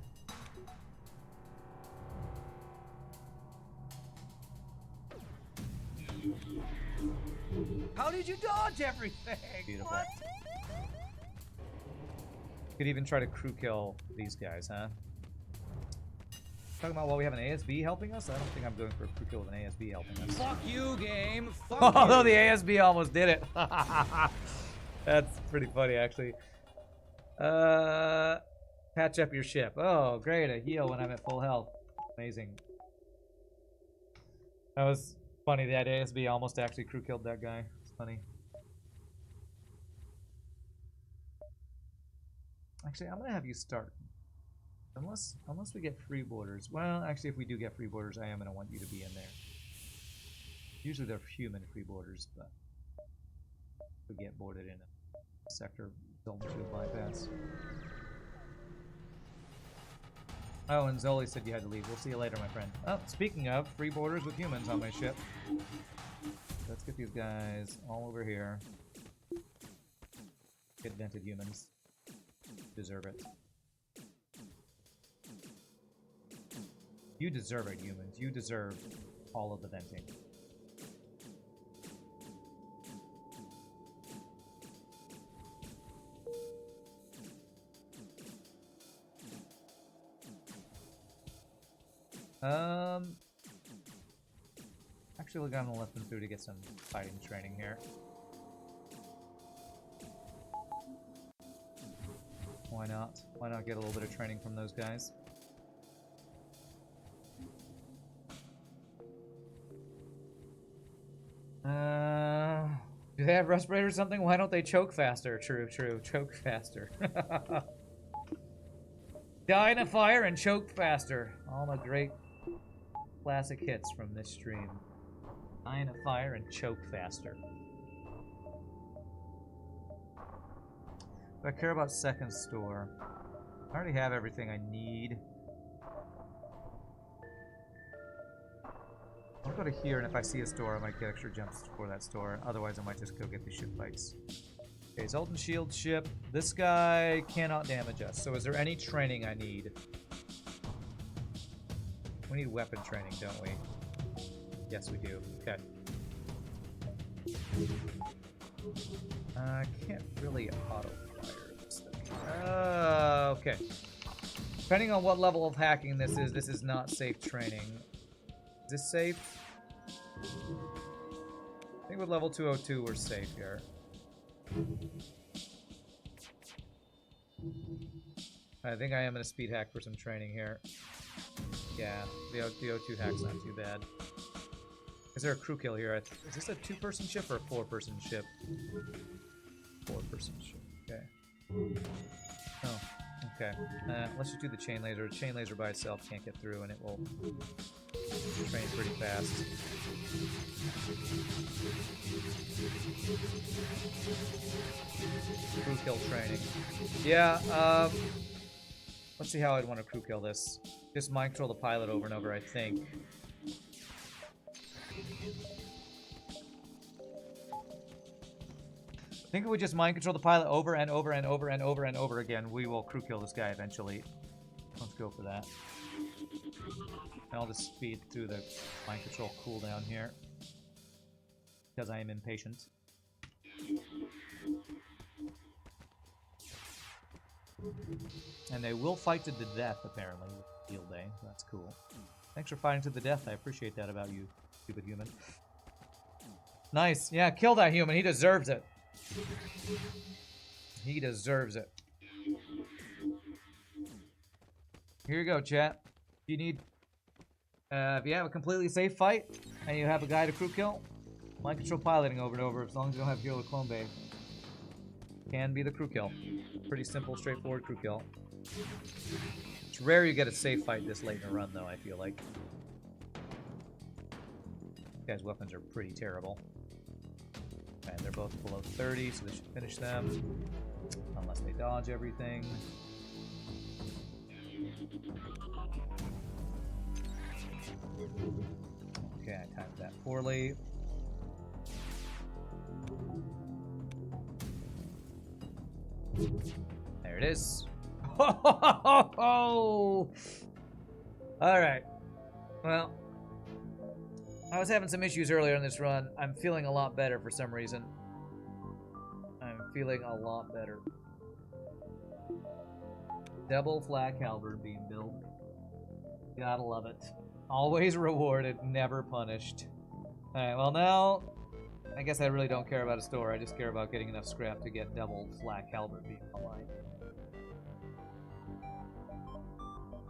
How did you dodge everything? Beautiful. What? Could even try to crew kill these guys, huh? Talking about while we have an ASB helping us? I don't think I'm going for a crew kill with an ASB helping us. Fuck you, game. Fuck Although you. the ASB almost did it. That's pretty funny, actually. Patch up your ship. Oh, great. A heal when I'm at full health. Amazing. That was funny. That ASB almost actually crew killed that guy. It's funny. Actually, I'm going to have you start. Unless we get free borders. Well, actually, if we do get free borders, I am going to want you to be in there. Usually they're human free borders, but we get boarded in a sector Zoltan shield bypass. Oh, and Zoli said you had to leave. We'll see you later, my friend. Oh, speaking of, free borders with humans on my ship. Let's get these guys all over here. Get vented humans. Deserve it. You deserve it, humans. You deserve all of the venting. Actually, we're gonna let them through to get some fighting training here. Why not? Why not get a little bit of training from those guys? Do they have respirators or something? Why don't they choke faster? True, true. Choke faster. Die in a fire and choke faster. All the great classic hits from this stream. Die in a fire and choke faster. Do I care about second store? I already have everything I need. I'll go to here, and if I see a store, I might get extra jumps for that store. Otherwise, I might just go get the ship fights. Okay, Zoltan shield ship. This guy cannot damage us. So is there any training I need? We need weapon training, don't we? Yes, we do. Okay. I can't really auto-fire this thing. Okay. Depending on what level of hacking this is not safe training. Is this safe? I think with level 202 we're safe here. I think I am going to speed hack for some training here. Yeah, the O2 hack's not too bad. Is there a crew kill here? Is this a 2-person ship or a 4-person ship? 4-person ship, okay. Oh, okay. Let's just do the chain laser. The chain laser by itself can't get through and it will train pretty fast. Crew kill training. Yeah, let's see how I'd want to crew kill this. Just mind control the pilot over and over, I think. I think if we just mind control the pilot over and over and over and over and over again, we will crew kill this guy eventually. Let's go for that. And I'll just speed through the mind control cooldown here. Because I am impatient. And they will fight to the death, apparently, with Field Day. That's cool. Thanks for fighting to the death. I appreciate that about you, stupid human. Nice. Yeah, kill that human. He deserves it. He deserves it. Here you go, chat. If you need... if you have a completely safe fight, and you have a guy to crew kill, mind control piloting over and over, as long as you don't have Hero Clone Bay. Can be the crew kill. Pretty simple, straightforward crew kill. It's rare you get a safe fight this late in a run, though, I feel like. These guys' weapons are pretty terrible. And they're both below 30, so they should finish them. Unless they dodge everything. Okay, I timed that poorly. There it is. Oh! Alright. Well, I was having some issues earlier in this run. I'm feeling a lot better for some reason. I'm feeling a lot better. Double flak halberd being built. Gotta love it. Always rewarded, never punished. Alright, well now, I guess I really don't care about a store. I just care about getting enough scrap to get double flak halberd beam online.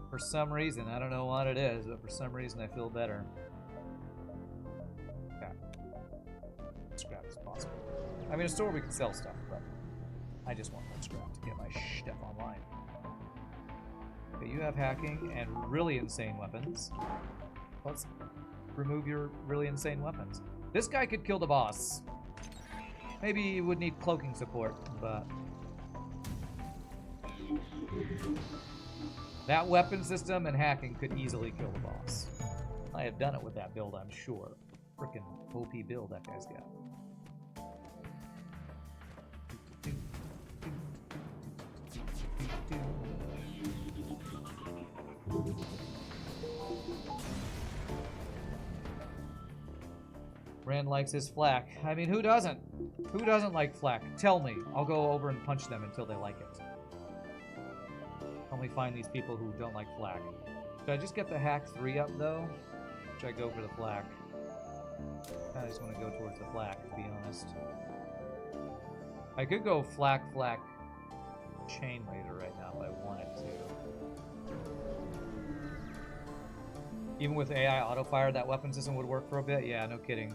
For some reason, I don't know what it is, but for some reason I feel better. Okay. Scrap is possible. I mean, a store we can sell stuff, but I just want more scrap to get my stuff online. Okay, you have hacking and really insane weapons. Let's remove your really insane weapons. This guy could kill the boss. Maybe he would need cloaking support, but... that weapon system and hacking could easily kill the boss. I have done it with that build, I'm sure. Frickin' OP build that guy's got. Rand likes his flak. I mean, who doesn't? Who doesn't like flak? Tell me. I'll go over and punch them until they like it. Only find these people who don't like flak. Should I just get the hack 3 up, though? Or should I go for the flak? I just want to go towards the flak, to be honest. I could go flak, chain later right now if I wanted to. Even with AI autofire, that weapon system would work for a bit? Yeah, no kidding.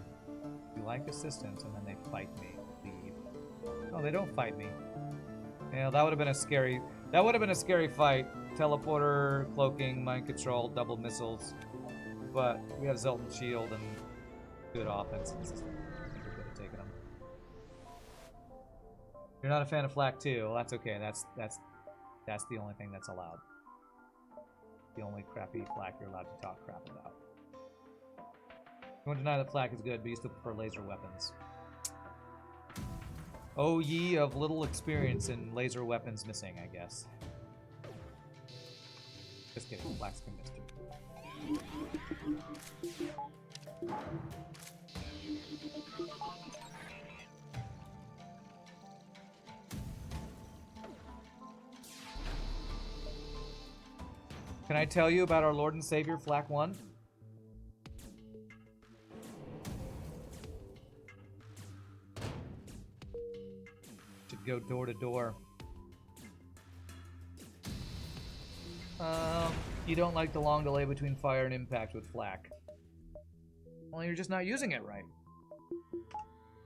You like assistance, and then they fight me. Leave. No, they don't fight me. Yeah, that would have been a scary... that would have been a scary fight. Teleporter, cloaking, mind control, double missiles. But we have Zoltan shield and good offenses. I think we're good at taking them. You're not a fan of flak too. Well, that's okay. That's the only thing that's allowed. The only crappy flak you're allowed to talk crap about. You won't deny that flak is good, but you still prefer laser weapons. Oh, ye of little experience in laser weapons missing, I guess. Just kidding, flak's can miss too. Can I tell you about our Lord and Savior, Flak 1? Should go door to door. You don't like the long delay between fire and impact with Flak. Well, you're just not using it right.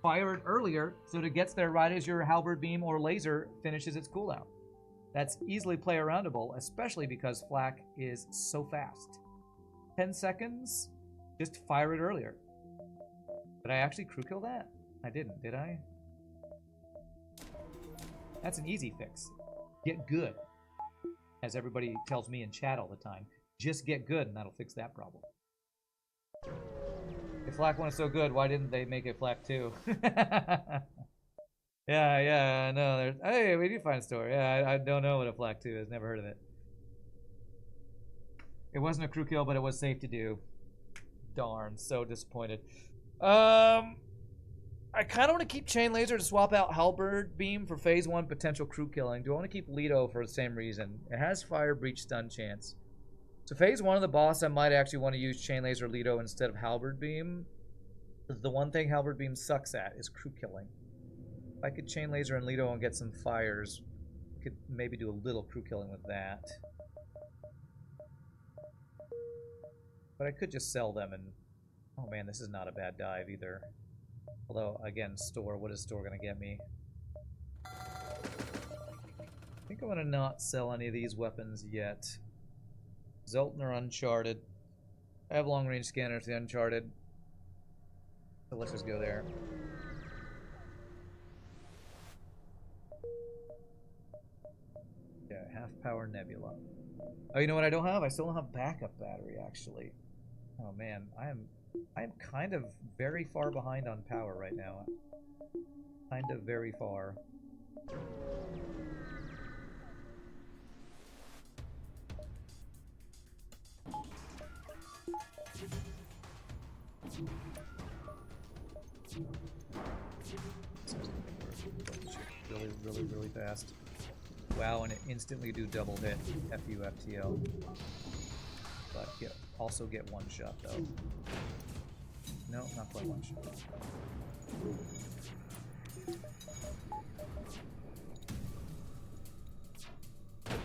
Fire it earlier so that it gets there right as your halberd beam or laser finishes its cooldown. That's easily play-aroundable, especially because flak is so fast. 10 seconds, just fire it earlier. Did I actually crew kill that? I didn't, did I? That's an easy fix. Get good. As everybody tells me in chat all the time. Just get good and that'll fix that problem. If flak 1 is so good, why didn't they make it flak 2? Yeah, I know. Hey, we do find a store. Yeah, I don't know what a flak 2 is. Never heard of it. It wasn't a crew kill, but it was safe to do. Darn, so disappointed. I kind of want to keep chain laser to swap out halberd beam for phase 1 potential crew killing. Do I want to keep Leto for the same reason? It has fire breach stun chance. So phase 1 of the boss, I might actually want to use chain laser Leto instead of halberd beam. The one thing halberd beam sucks at is crew killing. If I could chain laser and Leto and get some fires, could maybe do a little crew killing with that. But I could just sell them and... oh man, this is not a bad dive either. Although, again, store, what is store gonna get me? I think I'm gonna not sell any of these weapons yet. Zoltan or Uncharted. I have long range scanners, the Uncharted. So let's just go there. Yeah, half power nebula. Oh, you know what I don't have? I still don't have backup battery, actually. Oh man, I am kind of very far behind on power right now. Kind of very far. Really fast. Wow, and it instantly do double hit. FU FTL. but also get one shot though. No, not quite one shot.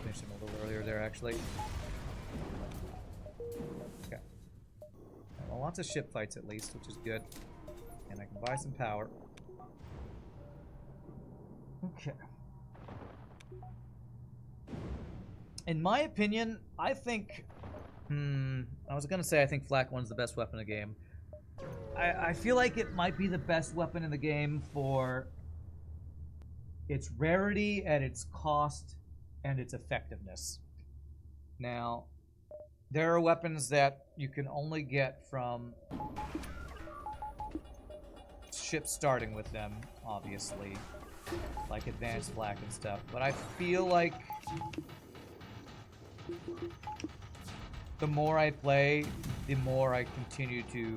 Finish him a little earlier there, actually. Okay. Well, lots of ship fights at least, which is good. And I can buy some power. Okay. In my opinion, I think... I was gonna say I think Flak 1's the best weapon in the game. I feel like it might be the best weapon in the game for its rarity and its cost and its effectiveness. Now, there are weapons that you can only get from ships starting with them, obviously, like advanced flak and stuff, but I feel like the more I play, the more I continue to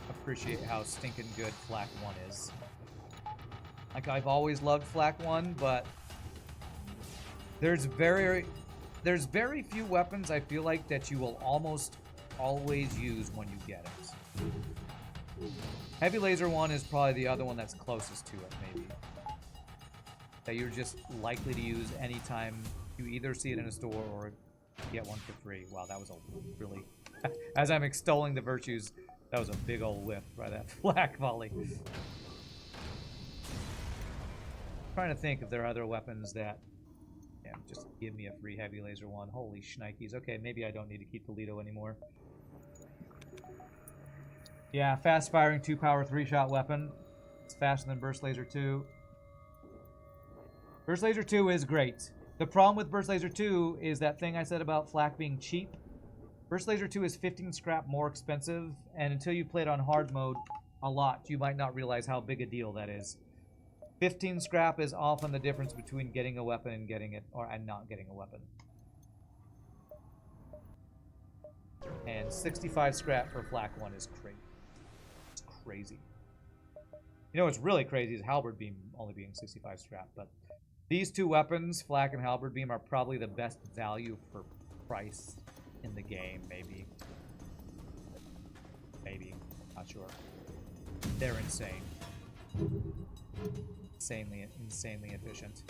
appreciate how stinking good Flak 1 is. Like, I've always loved Flak 1, but there's very few weapons I feel like that you will almost always use when you get it. Heavy Laser 1 is probably the other one that's closest to it, maybe. That you're just likely to use anytime you either see it in a store or get one for free. Wow, that was a really... As I'm extolling the virtues, that was a big old whiff by that flak volley. Trying to think if there are other weapons that... Yeah, just give me a free Heavy Laser 1. Holy shnikes. Okay, maybe I don't need to keep the Lido anymore. Yeah, fast-firing 2-power 3-shot weapon. It's faster than Burst Laser 2. Burst Laser 2 is great. The problem with Burst Laser 2 is that thing I said about flak being cheap. Burst Laser 2 is 15 scrap more expensive, and until you play it on hard mode a lot, you might not realize how big a deal that is. 15 scrap is often the difference between getting a weapon and getting it, and not getting a weapon. And 65 scrap for flak 1 is crazy. It's crazy. You know what's really crazy is Halberd Beam only being 65 scrap, but these two weapons, Flak and Halberd Beam, are probably the best value for price in the game, maybe. Maybe. Not sure. They're insane. Insanely efficient.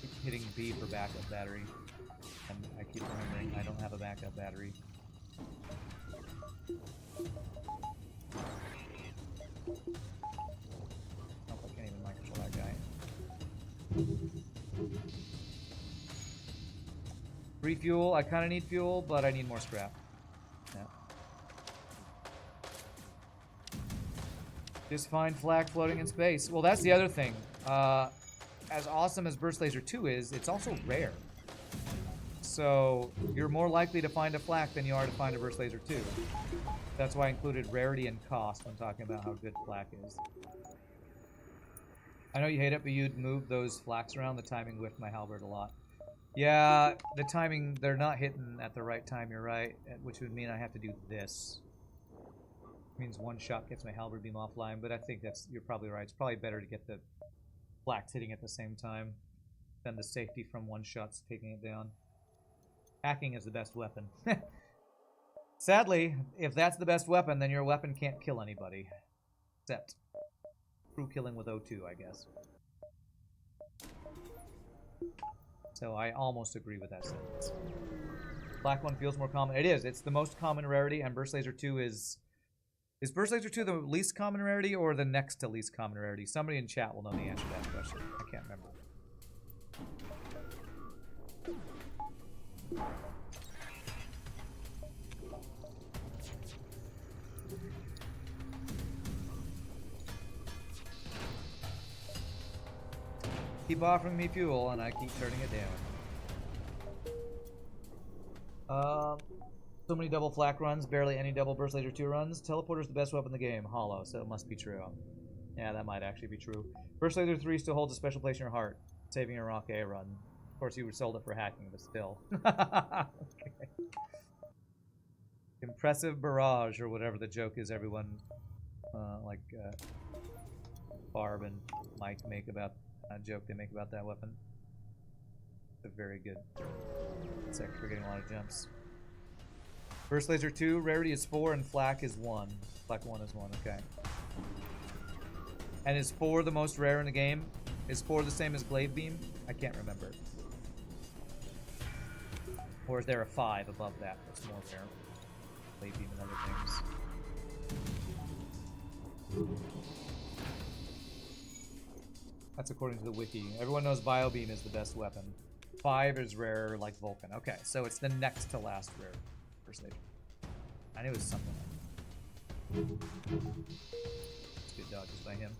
Keep hitting B for backup battery. And I keep remembering I don't have a backup battery. Nope, I can't even micro that guy. Free fuel. I kind of need fuel, but I need more scrap. Yeah. Just find flak floating in space. Well, that's the other thing. As awesome as Burst Laser 2 is, it's also rare. So you're more likely to find a flak than you are to find a Burst Laser 2. That's why I included rarity and cost when talking about how good flak is. I know you hate it, but you'd move those flaks around. The timing whiffed my halberd a lot. Yeah, the timing, they're not hitting at the right time, you're right, which would mean I have to do this. It means one shot gets my halberd beam offline, but I think you're probably right. It's probably better to get the flaks hitting at the same time than the safety from one shots taking it down. Hacking is the best weapon. Sadly, if that's the best weapon, then your weapon can't kill anybody. Except true killing with O2, I guess. So I almost agree with that sentence. Black 1 feels more common. It is. It's the most common rarity, and Burst Laser 2 is... Is Burst Laser 2 the least common rarity or the next to least common rarity? Somebody in chat will know the answer to that question. I can't remember. Keep offering me fuel, and I keep turning it down. So many double flak runs, barely any double Burst Laser 2 runs. Teleporter's the best weapon in the game. Hollow, so it must be true. Yeah, that might actually be true. Burst Laser 3 still holds a special place in your heart, saving your Rock A run. Of course, you sold it for hacking, but still. Okay. Impressive barrage, or whatever the joke is everyone, Barb and Mike make about joke they make about that weapon. It's a very good. It's like we're getting a lot of jumps. Burst Laser 2, rarity is 4, and flak is 1. Flak 1 is 1, okay. And is 4 the most rare in the game? Is 4 the same as Glaive Beam? I can't remember. Or is there a 5 above that that's more rare? Glaive Beam and other things. That's according to the wiki. Everyone knows Bio Beam is the best weapon. 5 is rare like Vulcan. Okay, so it's the next to last rare Burst Laser. I knew it was something like that. It's good dodges by him.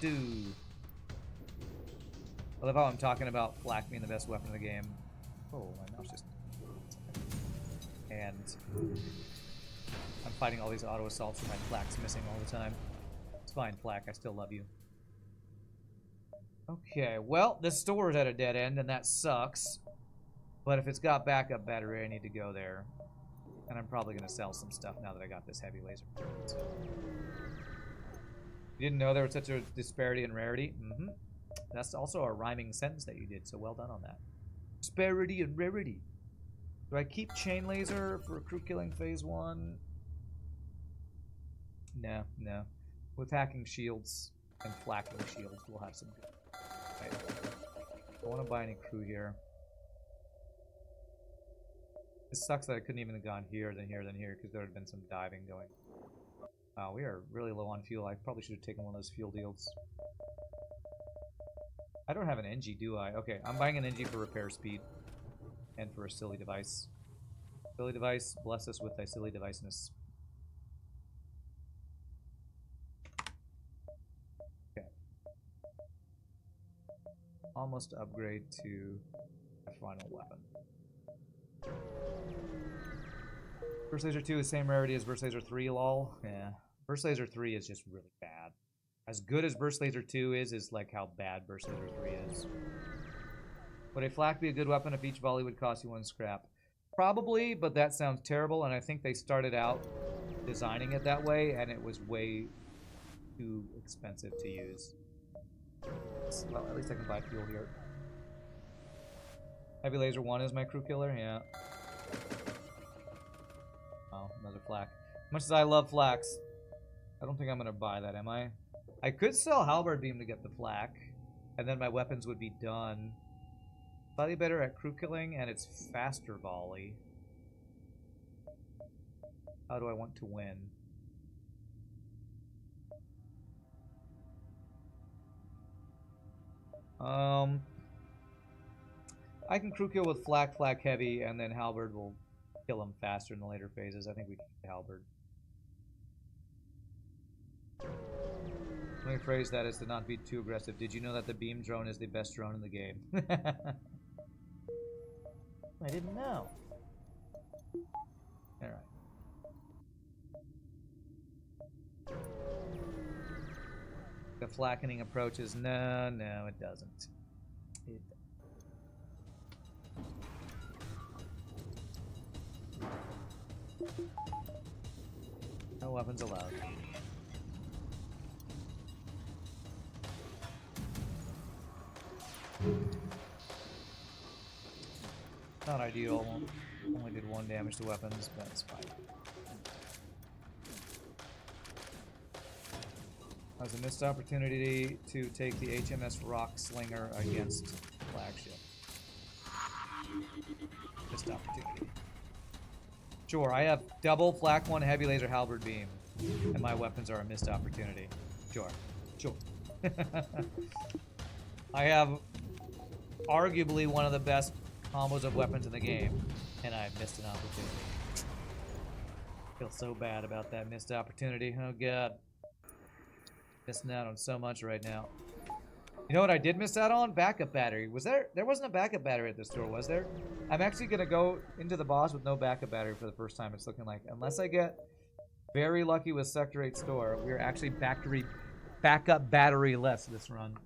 Do. I love how I'm talking about flak being the best weapon in the game. Oh, my mouse just... And I'm fighting all these auto assaults where my flak's missing all the time. It's fine, flak. I still love you. Okay, well, this store is at a dead end, and that sucks. But if it's got backup battery, I need to go there. And I'm probably going to sell some stuff now that I got this heavy laser. You didn't know there was such a disparity in rarity? Mm-hmm. That's also a rhyming sentence that you did, so well done on that. Disparity and rarity. Do I keep chain laser for crew killing phase 1? No. With hacking shields and flacking shields, we'll have some good. Okay. I don't want to buy any crew here. This sucks that I couldn't even have gone here, then here, then here, because there would have been some diving going. Wow, we are really low on fuel. I probably should have taken one of those fuel deals. I don't have an NG, do I? Okay, I'm buying an NG for repair speed. And for a silly device. Silly device, bless us with thy silly deviceness. Okay. Almost upgrade to a final weapon. Burst Laser 2 is same rarity as Burst Laser 3, lol. Yeah. Burst Laser 3 is just really bad. As good as Burst Laser 2 is like how bad Burst Laser 3 is. Would a flak be a good weapon if each volley would cost you 1 scrap? Probably, but that sounds terrible, and I think they started out designing it that way, and it was way too expensive to use. Well, at least I can buy fuel here. Heavy Laser 1 is my crew killer, yeah. Oh, another flak. As much as I love flaks, I don't think I'm going to buy that, am I? I could sell Halberd Beam to get the flak, and then my weapons would be done. Slightly better at crew killing, and it's faster volley. How do I want to win? I can crew kill with flak heavy, and then Halberd will kill him faster in the later phases. I think we can get Halberd. Let me phrase that as to not be too aggressive. Did you know that the beam drone is the best drone in the game? I didn't know. Alright. The flackening approaches. No, it doesn't. No weapons allowed. Not ideal. Only did 1 damage to weapons, but it's fine. That was a missed opportunity to take the HMS Rock Slinger against flagship. Missed opportunity. Sure, I have double flak 1 heavy laser halberd beam, and my weapons are a missed opportunity. Sure. I have arguably one of the best combos of weapons in the game, and I missed an opportunity. I feel so bad about that missed opportunity. Oh god. Missing out on so much right now. You know what I did miss out on? Backup battery. There wasn't a backup battery at the store, was there? I'm actually gonna go into the boss with no backup battery for the first time, it's looking like. Unless I get very lucky with Sector 8 store, we're actually backup battery-less this run.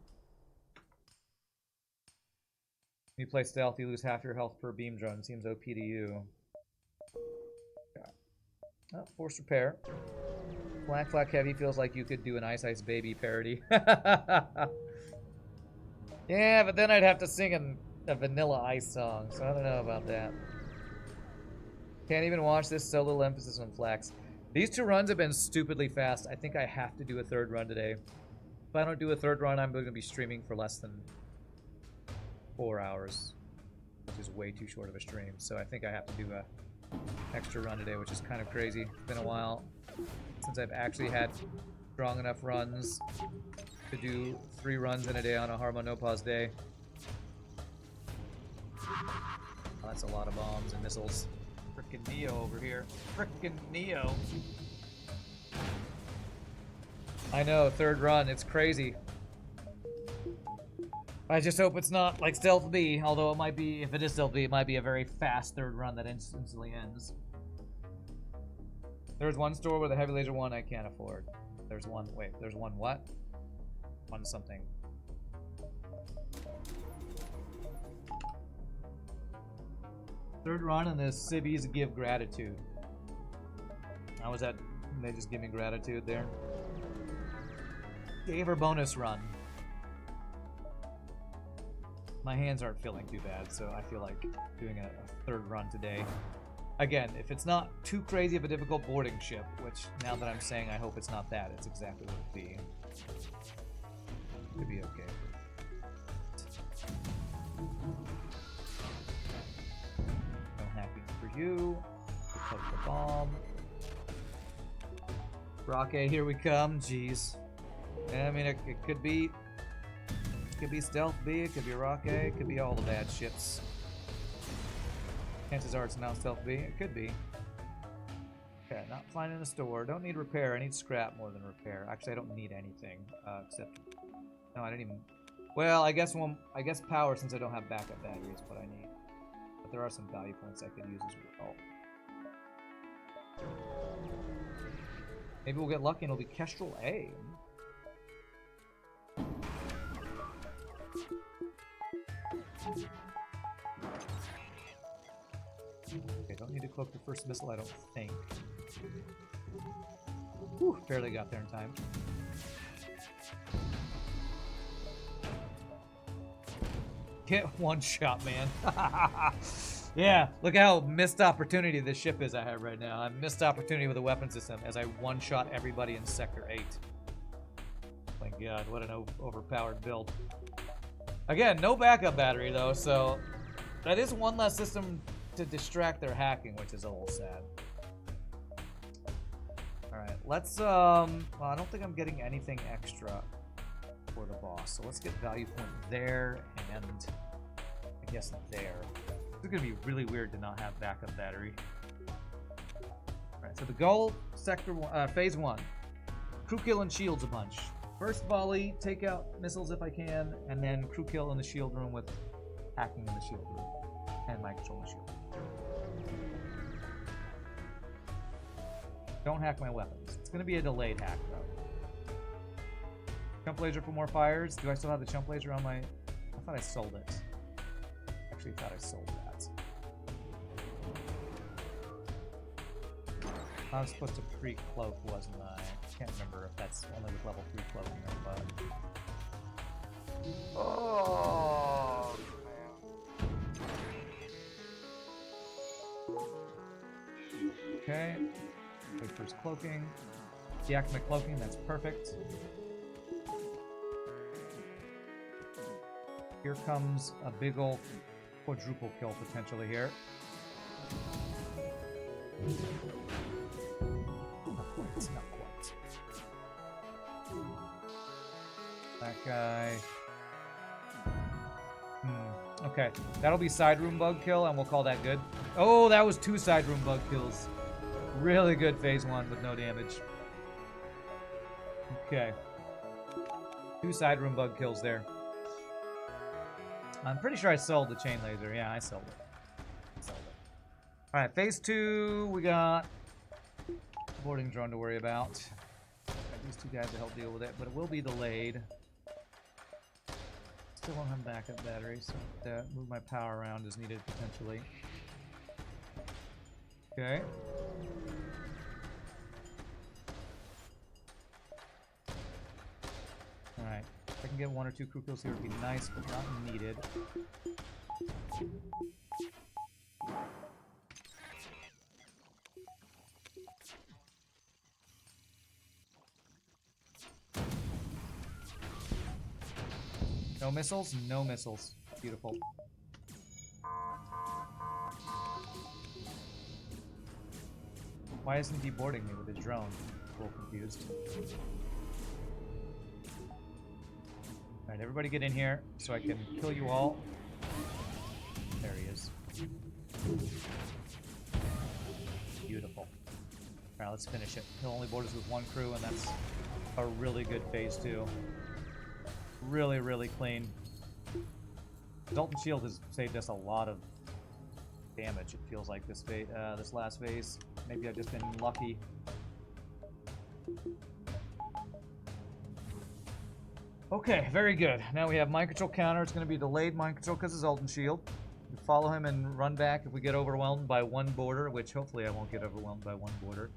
You play stealth, you lose half your health per beam drone. Seems OP to you. Okay. Oh, forced repair. Flak heavy feels like you could do an Ice Baby parody. Yeah, but then I'd have to sing an a Vanilla Ice song, so I don't know about that. Can't even watch this, so little emphasis on flax. These 2 runs have been stupidly fast. I think I have to do a 3rd run today. If I don't do a 3rd run, I'm going to be streaming for less than 4 hours, which is way too short of a stream. So I think I have to do a extra run today, which is kind of crazy. It's been a while since I've actually had strong enough runs to do 3 runs in a day on a hard mode no pause day. Oh, that's a lot of bombs and missiles. Frickin' Neo over here. Frickin' Neo. I know, 3rd run, it's crazy. I just hope it's not like Stealth B, although it might be, if it is Stealth B, it might be a very fast 3rd run that instantly ends. There's one store with a heavy laser one I can't afford. There's one, wait, there's one what? One something. Third run and the civvies give gratitude. How was that? They just give me gratitude there. Gave her bonus run. My hands aren't feeling too bad, so I feel like doing a 3rd run today. Again, if it's not too crazy of a difficult boarding ship, which now that I'm saying I hope it's not that, it's exactly what it'd be. It'd be okay. No hacking for you. Poke the bomb. Rocket, here we come. Jeez. I mean, it could be Stealth B, it could be Rocket, it could be all the bad ships. Chances are it's not Stealth B. It could be. Okay, not finding a store. Don't need repair. I need scrap more than repair. Actually, I don't need anything except. No, I didn't even. Well, I guess power, since I don't have backup batteries, is what I need. But there are some value points I could use as well. Maybe we'll get lucky and it'll be Kestrel A. Okay, don't need to cloak the first missile, I don't think. Whew, barely got there in time. Get one shot, man. Yeah, look how missed opportunity this ship is I have right now. I missed opportunity with the weapon system as I one-shot everybody in Sector 8. My god, what an overpowered build. Again, no backup battery though, so that is one less system to distract their hacking, which is a little sad. Alright, let's, well, I don't think I'm getting anything extra for the boss, so let's get value point there, and I guess there. It's gonna be really weird to not have backup battery. Alright, so the goal, phase 1. Crew kill and shields a bunch. First volley, take out missiles if I can, and then crew kill in the shield room with hacking in the shield room. And my control in the shield room. Don't hack my weapons. It's going to be a delayed hack, though. Chump laser for more fires. Do I still have the chump laser on my... I thought I sold it. Actually thought I sold that. I was supposed to pre-cloak, wasn't I? I can't remember if that's only with level 3 cloaking or what. Oh, man. Okay. Wait for his cloaking. Deactivate cloaking, that's perfect. Here comes a big old quadruple kill potentially here. Not quite, not quite. That guy. Okay, that'll be side room bug kill, and we'll call that good. Oh, that was 2 side room bug kills. Really good phase 1 with no damage. Okay. 2 side room bug kills there. I'm pretty sure I sold the chain laser. Yeah, I sold it. Alright, phase 2, we got boarding drone to worry about. Got these 2 guys to help deal with it, but it will be delayed. Still don't have backup battery, so move my power around as needed potentially. Okay. Alright, I can get 1 or 2 crew kills here would be nice, but not needed. No missiles? No missiles. Beautiful. Why isn't he boarding me with his drone? I'm a little confused. Alright, everybody get in here so I can kill you all. There he is. Beautiful. Alright, let's finish it. He'll only board us with 1 crew, and that's a really good phase 2. Really, really clean. Zoltan Shield has saved us a lot of damage, it feels like, this last phase. Maybe I've just been lucky. Okay, very good. Now we have mind control counter. It's going to be delayed mind control because of Zoltan Shield. We follow him and run back if we get overwhelmed by 1 border, which hopefully I won't get overwhelmed by 1 border.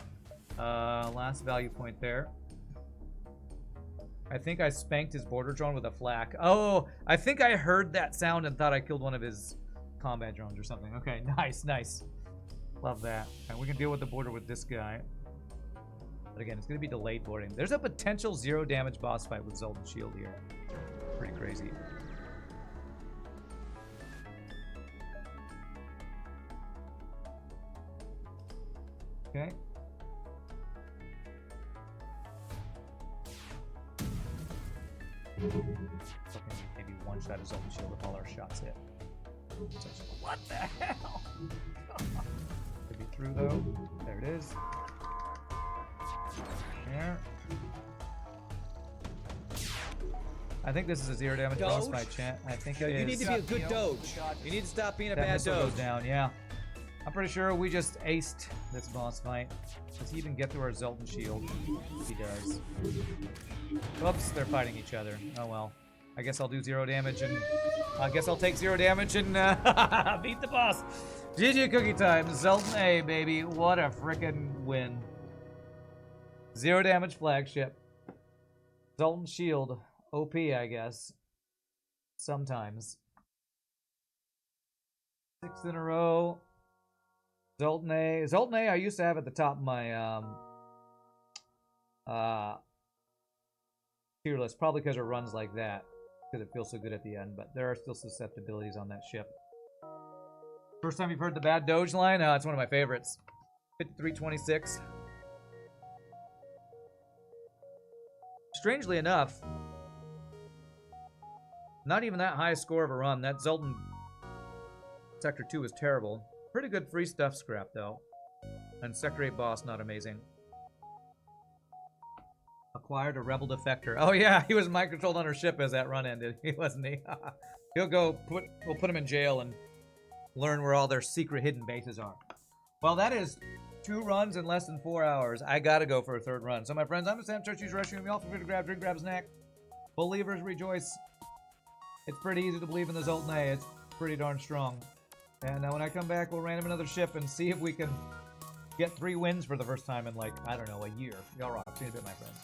Last value point there. I think I spanked his border drone with a flak. Oh, I think I heard that sound and thought I killed one of his combat drones or something. Okay, nice, nice. Love that. And we can deal with the border with this guy. But again, it's going to be delayed boarding. There's a potential 0 damage boss fight with Zoltan Shield here. Pretty crazy. Okay. Maybe 1 shot of Zoltan Shield if all our shots hit. What the hell? Could be through though. There it is. There. I think this is a 0 damage boss fight, chat. I think it is. You need to be a good doge. You need to stop being a that bad missile doge. goes down, yeah. I'm pretty sure we just aced this boss fight. Does he even get through our Zoltan Shield? He does. Oops, they're fighting each other. Oh well. I guess I'll do 0 damage and... I guess I'll take 0 damage and beat the boss. GG cookie time. Zoltan A, baby. What a frickin' win. 0 damage flagship. Zoltan Shield. OP, I guess. Sometimes. 6 in a row. Zoltan A. Zoltan A I used to have at the top of my tier list. Probably because it runs like that. Because it feels so good at the end. But there are still susceptibilities on that ship. First time you've heard the bad Doge line? It's one of my favorites. 5326. Strangely enough, not even that high a score of a run. That Zoltan Sector 2 was terrible. Pretty good free stuff scrap, though. And Sector 8 boss, not amazing. Acquired a rebel defector. Oh yeah, he was mind-controlled on our ship as that run ended. He wasn't he? We'll put him in jail and learn where all their secret hidden bases are. Well, that is 2 runs in less than 4 hours. I gotta go for a 3rd run. So my friends, I'm the Sam Churchy's rescuing me all. Feel free to grab a drink, grab a snack. Believers rejoice. It's pretty easy to believe in the Zoltan A. It's pretty darn strong. And when I come back, we'll random another ship and see if we can get 3 wins for the first time in, like, I don't know, a year. Y'all rock. See you in a bit, my friends.